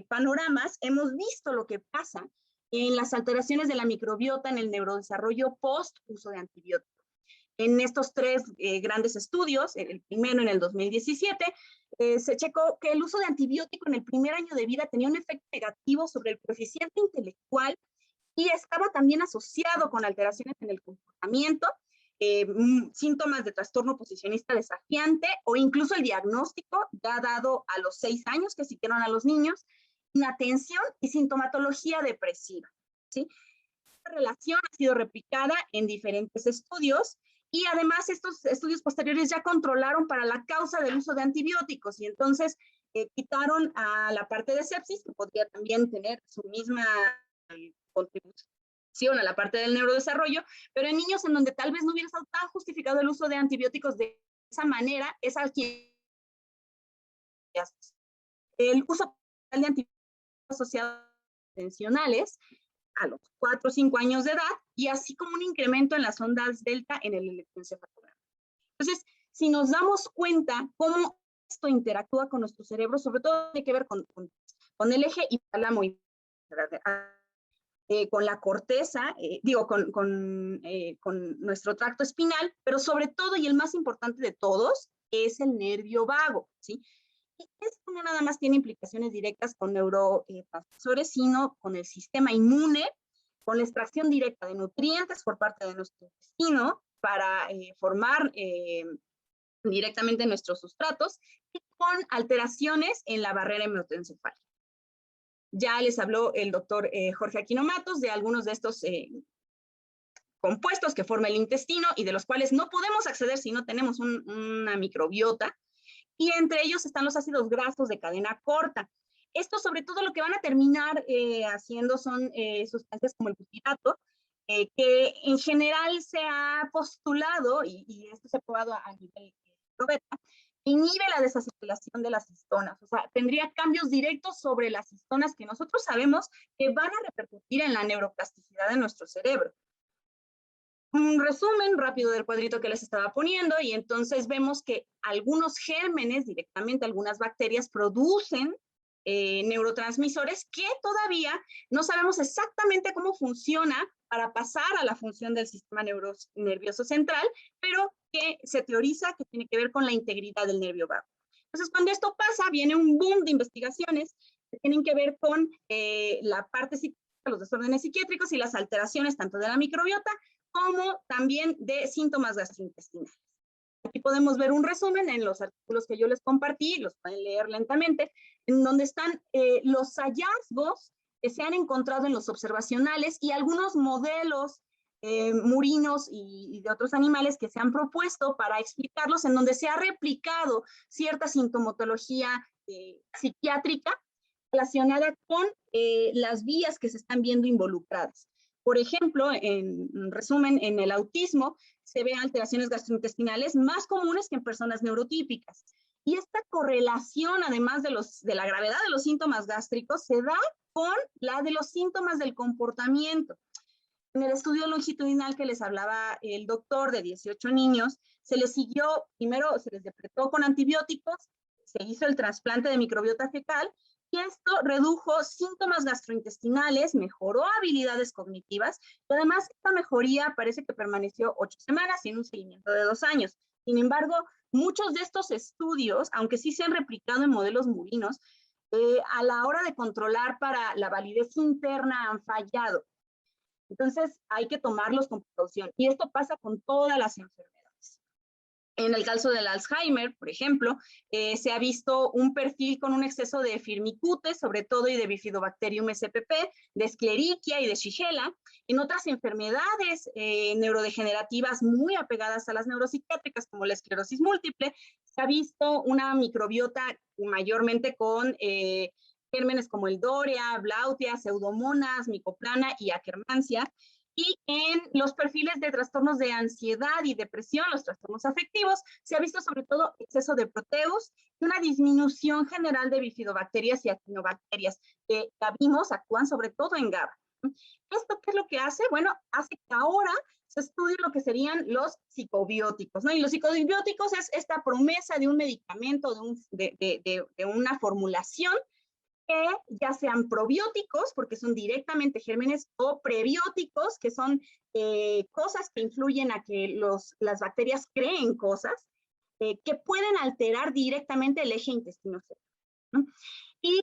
panoramas, hemos visto lo que pasa en las alteraciones de la microbiota en el neurodesarrollo post-uso de antibióticos. En estos tres grandes estudios, el primero en el 2017, se checó que el uso de antibiótico en el primer año de vida tenía un efecto negativo sobre el coeficiente intelectual y estaba también asociado con alteraciones en el comportamiento, síntomas de trastorno posicionista desafiante o incluso el diagnóstico ya dado a los 6 años que se hicieron a los niños, inatención y sintomatología depresiva, ¿sí? Esta relación ha sido replicada en diferentes estudios. Y además estos estudios posteriores ya controlaron para la causa del uso de antibióticos y entonces quitaron a la parte de sepsis, que podría también tener su misma contribución a la parte del neurodesarrollo, pero en niños en donde tal vez no hubiera estado tan justificado el uso de antibióticos de esa manera, es al que el uso de antibióticos asociados tensionales a los 4 o 5 años de edad, y así como un incremento en las ondas delta en el electroencefalograma. Entonces, si nos damos cuenta cómo esto interactúa con nuestro cerebro, sobre todo tiene que ver con el eje hipotálamo y con la corteza, con nuestro tracto espinal, pero sobre todo, y el más importante de todos, es el nervio vago, ¿sí? Y esto no nada más tiene implicaciones directas con neurotransmisores, sino con el sistema inmune, con la extracción directa de nutrientes por parte de nuestro intestino para formar directamente nuestros sustratos, y con alteraciones en la barrera hematoencefálica. Ya les habló el doctor Jorge Aquino Matos de algunos de estos compuestos que forma el intestino y de los cuales no podemos acceder si no tenemos una microbiota. y entre ellos están los ácidos grasos de cadena corta. Esto sobre todo lo que van a terminar haciendo son sustancias como el butirato, que en general se ha postulado, y esto se ha probado a nivel probeta, inhibe la desacilación de las histonas, o sea, tendría cambios directos sobre las histonas que nosotros sabemos que van a repercutir en la neuroplasticidad de nuestro cerebro. Un resumen rápido del cuadrito que les estaba poniendo, y entonces vemos que algunos gérmenes, directamente algunas bacterias, producen neurotransmisores que todavía no sabemos exactamente cómo funciona para pasar a la función del sistema nervioso central, pero que se teoriza que tiene que ver con la integridad del nervio vago. Entonces, cuando esto pasa, viene un boom de investigaciones que tienen que ver con la parte psiquiátrica, los desórdenes psiquiátricos y las alteraciones tanto de la microbiota como también de síntomas gastrointestinales. Aquí podemos ver un resumen en los artículos que yo les compartí, los pueden leer lentamente, en donde están los hallazgos que se han encontrado en los observacionales y algunos modelos murinos y de otros animales que se han propuesto para explicarlos, en donde se ha replicado cierta sintomatología psiquiátrica relacionada con las vías que se están viendo involucradas. Por ejemplo, en resumen, en el autismo se ven alteraciones gastrointestinales más comunes que en personas neurotípicas. Y esta correlación, además de la gravedad de los síntomas gástricos, se da con la de los síntomas del comportamiento. En el estudio longitudinal que les hablaba el doctor de 18 niños, se les siguió, primero se les depletó con antibióticos, se hizo el trasplante de microbiota fecal, y esto redujo síntomas gastrointestinales, mejoró habilidades cognitivas, y además esta mejoría parece que permaneció 8 semanas y en un seguimiento de 2 años. Sin embargo, muchos de estos estudios, aunque sí se han replicado en modelos murinos, a la hora de controlar para la validez interna han fallado. Entonces hay que tomarlos con precaución, y esto pasa con todas las enfermedades. En el caso del Alzheimer, por ejemplo, se ha visto un perfil con un exceso de firmicutes, sobre todo, y de Bifidobacterium spp, de Escherichia y de Shigella. En otras enfermedades neurodegenerativas muy apegadas a las neuropsiquiátricas, como la esclerosis múltiple, se ha visto una microbiota mayormente con gérmenes como el Doria, Blautia, Pseudomonas, Mycoplana y Akkermansia. Y en los perfiles de trastornos de ansiedad y depresión, los trastornos afectivos, se ha visto sobre todo exceso de proteus y una disminución general de bifidobacterias y actinobacterias, que ya vimos actúan sobre todo en GABA. ¿Esto qué es lo que hace? Bueno, hace que ahora se estudie lo que serían los psicobióticos, ¿no? Y los psicobióticos es esta promesa de un medicamento, de una formulación, que ya sean probióticos, porque son directamente gérmenes, o prebióticos, que son cosas que influyen a que las bacterias creen cosas, que pueden alterar directamente el eje intestino-cerebro, ¿no? Y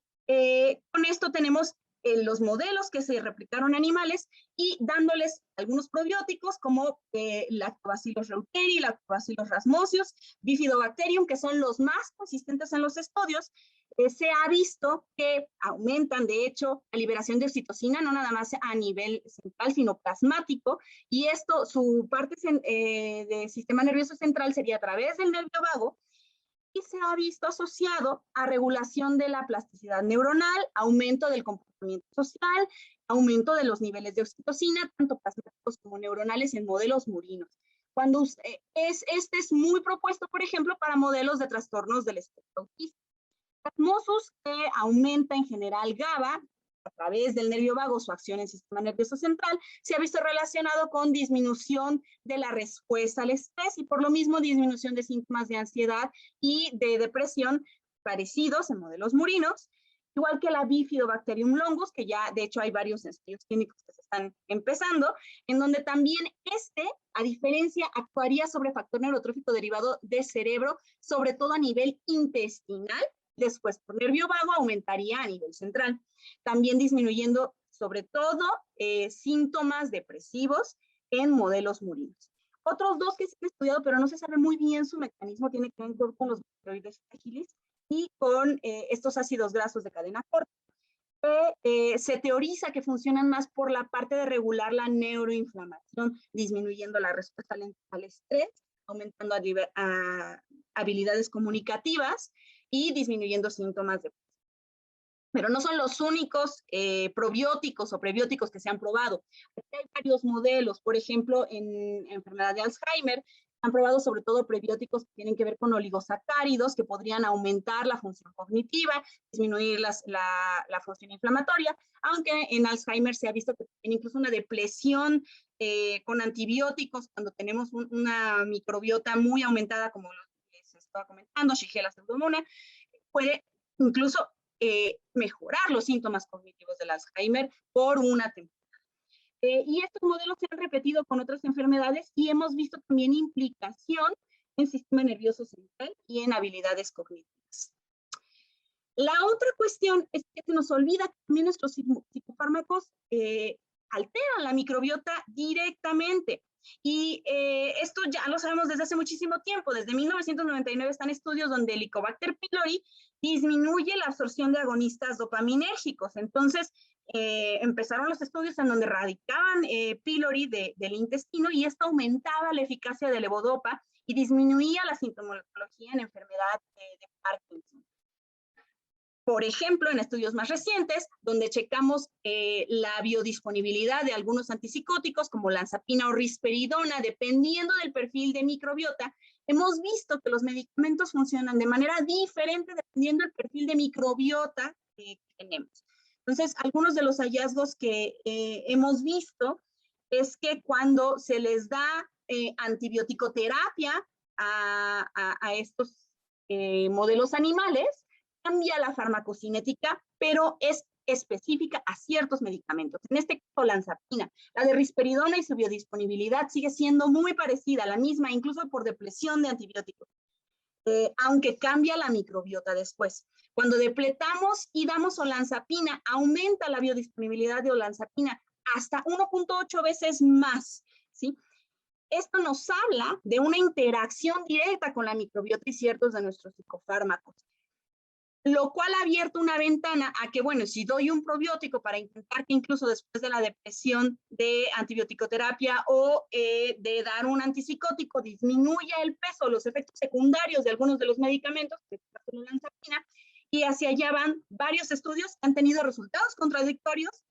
con esto tenemos los modelos que se replicaron en animales, y dándoles algunos probióticos como Lactobacillus reuteri, Lactobacillus rasmosius, Bifidobacterium, que son los más consistentes en los estudios. Se ha visto que aumentan, de hecho, la liberación de oxitocina, no nada más a nivel central, sino plasmático, y esto, su parte de sistema nervioso central sería a través del nervio vago, y se ha visto asociado a regulación de la plasticidad neuronal, aumento del comportamiento social, aumento de los niveles de oxitocina, tanto plasmáticos como neuronales, en modelos murinos. Cuando este es muy propuesto, por ejemplo, para modelos de trastornos del espectro autista. Osmosus, que aumenta en general GABA a través del nervio vago, su acción en el sistema nervioso central, se ha visto relacionado con disminución de la respuesta al estrés, y por lo mismo disminución de síntomas de ansiedad y de depresión parecidos en modelos murinos, igual que la Bifidobacterium longus, que ya de hecho hay varios ensayos clínicos que se están empezando, en donde también a diferencia, actuaría sobre factor neurotrófico derivado de cerebro, sobre todo a nivel intestinal. Después, por nervio vago, aumentaría a nivel central, también disminuyendo sobre todo síntomas depresivos en modelos murinos. Otros dos que se han estudiado, pero no se sabe muy bien su mecanismo, tiene que ver con los bacteroides frágiles y con estos ácidos grasos de cadena corta. Se teoriza que funcionan más por la parte de regular la neuroinflamación, disminuyendo la respuesta al estrés, aumentando habilidades comunicativas y disminuyendo síntomas de... Pero no son los únicos probióticos o prebióticos que se han probado. Aquí hay varios modelos, por ejemplo, en enfermedad de Alzheimer, han probado sobre todo prebióticos que tienen que ver con oligosacáridos, que podrían aumentar la función cognitiva, disminuir la función inflamatoria, aunque en Alzheimer se ha visto que tiene incluso una depresión con antibióticos, cuando tenemos una microbiota muy aumentada, como lo que se estaba comentando, Shigella pseudomonas, puede incluso mejorar los síntomas cognitivos del Alzheimer por una temporada. Y estos modelos se han repetido con otras enfermedades y hemos visto también implicación en sistema nervioso central y en habilidades cognitivas. La otra cuestión es que se nos olvida que también nuestros psicofármacos alteran la microbiota directamente. Y esto ya lo sabemos desde hace muchísimo tiempo. Desde 1999 están estudios donde el Helicobacter pylori disminuye la absorción de agonistas dopaminérgicos. Entonces, empezaron los estudios en donde erradicaban pylori del intestino y esto aumentaba la eficacia del levodopa y disminuía la sintomatología en enfermedad de Parkinson. Por ejemplo, en estudios más recientes, donde checamos la biodisponibilidad de algunos antipsicóticos como lanzapina o risperidona, dependiendo del perfil de microbiota, hemos visto que los medicamentos funcionan de manera diferente dependiendo del perfil de microbiota que tenemos. Entonces, algunos de los hallazgos que hemos visto es que cuando se les da antibioticoterapia a estos modelos animales, cambia la farmacocinética, pero es específica a ciertos medicamentos. En este caso, lanzapina. La de risperidona y su biodisponibilidad sigue siendo muy parecida, la misma, incluso por depresión de antibióticos, aunque cambia la microbiota después. Cuando depletamos y damos olanzapina, aumenta la biodisponibilidad de olanzapina hasta 1.8 veces más, ¿sí? Esto nos habla de una interacción directa con la microbiota y ciertos de nuestros psicofármacos, lo cual ha abierto una ventana a que, bueno, si doy un probiótico para intentar que incluso después de la depresión de antibioticoterapia o de dar un antipsicótico disminuya el peso, los efectos secundarios de algunos de los medicamentos, que es la olanzapina, y hacia allá van varios estudios que han tenido resultados contradictorios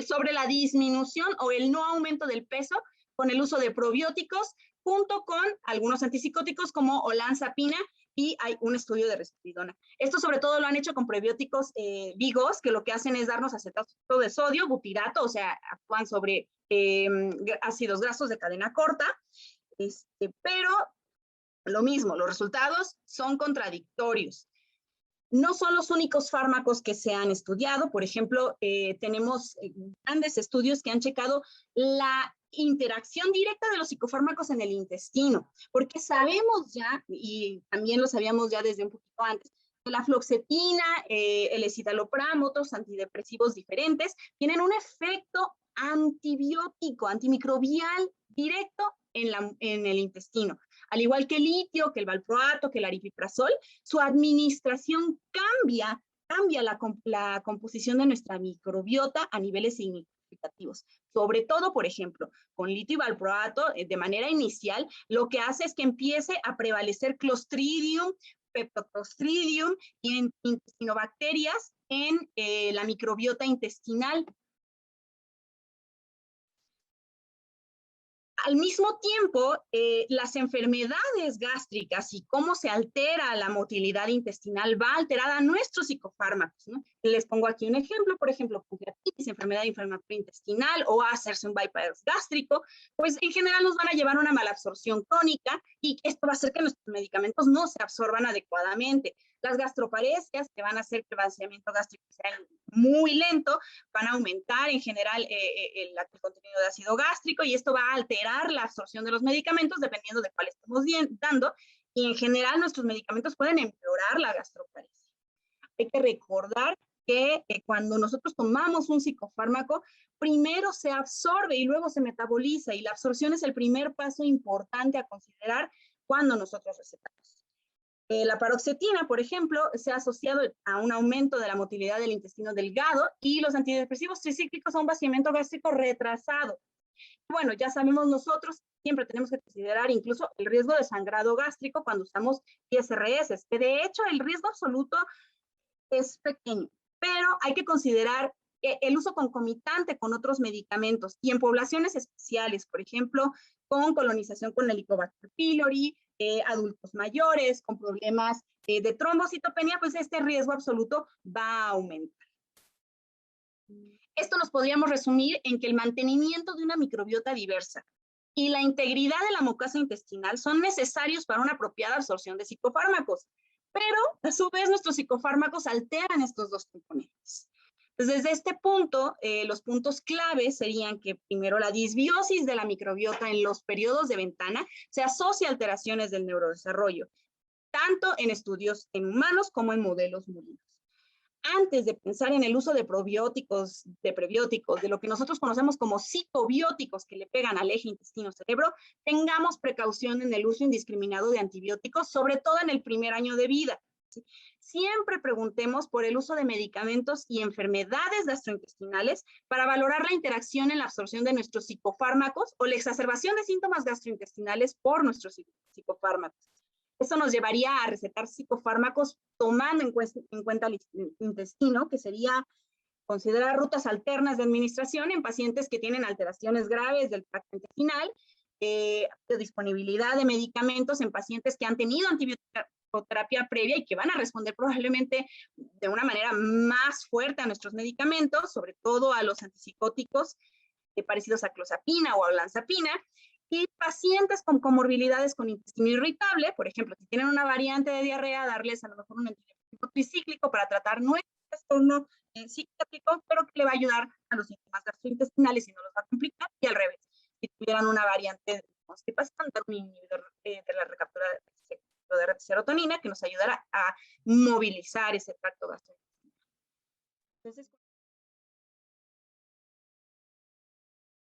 sobre la disminución o el no aumento del peso con el uso de probióticos junto con algunos antipsicóticos como olanzapina, y hay un estudio de risperidona. Esto sobre todo lo han hecho con prebióticos vigos, que lo que hacen es darnos acetato de sodio, butirato, o sea, actúan sobre ácidos grasos de cadena corta, pero lo mismo, los resultados son contradictorios. No son los únicos fármacos que se han estudiado. Por ejemplo, tenemos grandes estudios que han checado la interacción directa de los psicofármacos en el intestino, porque sabemos ya, y también lo sabíamos ya desde un poquito antes, que la fluoxetina, el escitalopram, otros antidepresivos diferentes, tienen un efecto antibiótico, antimicrobial directo en el intestino. Al igual que el litio, que el valproato, que el aripiprazol, su administración cambia la composición de nuestra microbiota a niveles significativos. Sobre todo, por ejemplo, con litio y valproato, de manera inicial, lo que hace es que empiece a prevalecer Clostridium, Peptoclostridium y intestinobacterias en la microbiota intestinal. Al mismo tiempo, las enfermedades gástricas y cómo se altera la motilidad intestinal va a alterar a nuestros psicofármacos, ¿no? Les pongo aquí un ejemplo, por ejemplo, pancreatitis, enfermedad inflamatoria intestinal o hacerse un bypass gástrico, pues en general nos van a llevar a una malabsorción crónica y esto va a hacer que nuestros medicamentos no se absorban adecuadamente. Las gastroparesias, que van a hacer que el vaciamiento gástrico sea muy lento, van a aumentar en general el contenido de ácido gástrico y esto va a alterar la absorción de los medicamentos dependiendo de cuál estamos dando y en general nuestros medicamentos pueden empeorar la gastroparesia. Hay que recordar que cuando nosotros tomamos un psicofármaco, primero se absorbe y luego se metaboliza y la absorción es el primer paso importante a considerar cuando nosotros recetamos. La paroxetina, por ejemplo, se ha asociado a un aumento de la motilidad del intestino delgado y los antidepresivos tricíclicos a un vaciamiento gástrico retrasado. Bueno, ya sabemos nosotros, siempre tenemos que considerar incluso el riesgo de sangrado gástrico cuando usamos ISRS, que de hecho el riesgo absoluto es pequeño, pero hay que considerar el uso concomitante con otros medicamentos y en poblaciones especiales, por ejemplo, con colonización con Helicobacter pylori, adultos mayores, con problemas de trombocitopenia, pues este riesgo absoluto va a aumentar. Esto nos podríamos resumir en que el mantenimiento de una microbiota diversa y la integridad de la mucosa intestinal son necesarios para una apropiada absorción de psicofármacos, pero a su vez nuestros psicofármacos alteran estos dos componentes. Entonces, desde este punto, los puntos clave serían que primero la disbiosis de la microbiota en los periodos de ventana se asocia a alteraciones del neurodesarrollo, tanto en estudios en humanos como en modelos murinos. Antes de pensar en el uso de probióticos, de prebióticos, de lo que nosotros conocemos como psicobióticos que le pegan al eje intestino-cerebro, tengamos precaución en el uso indiscriminado de antibióticos, sobre todo en el primer año de vida. ¿Sí? Siempre preguntemos por el uso de medicamentos y enfermedades gastrointestinales para valorar la interacción en la absorción de nuestros psicofármacos o la exacerbación de síntomas gastrointestinales por nuestros psicofármacos. Eso nos llevaría a recetar psicofármacos tomando en cuenta el intestino, que sería considerar rutas alternas de administración en pacientes que tienen alteraciones graves del tracto intestinal, de disponibilidad de medicamentos en pacientes que han tenido antibioterapia previa y que van a responder probablemente de una manera más fuerte a nuestros medicamentos, sobre todo a los antipsicóticos parecidos a clozapina o a olanzapina, y pacientes con comorbilidades con intestino irritable, por ejemplo, si tienen una variante de diarrea, darles a lo mejor un antibiótico tricíclico para tratar nuestro trastorno psiquiátrico, pero que le va a ayudar a los síntomas gastrointestinales y no los va a complicar, y al revés, si tuvieran una variante de constipación, dar un inhibidor de la recaptura de serotonina que nos ayudará a movilizar ese tracto gastrointestinal. Entonces,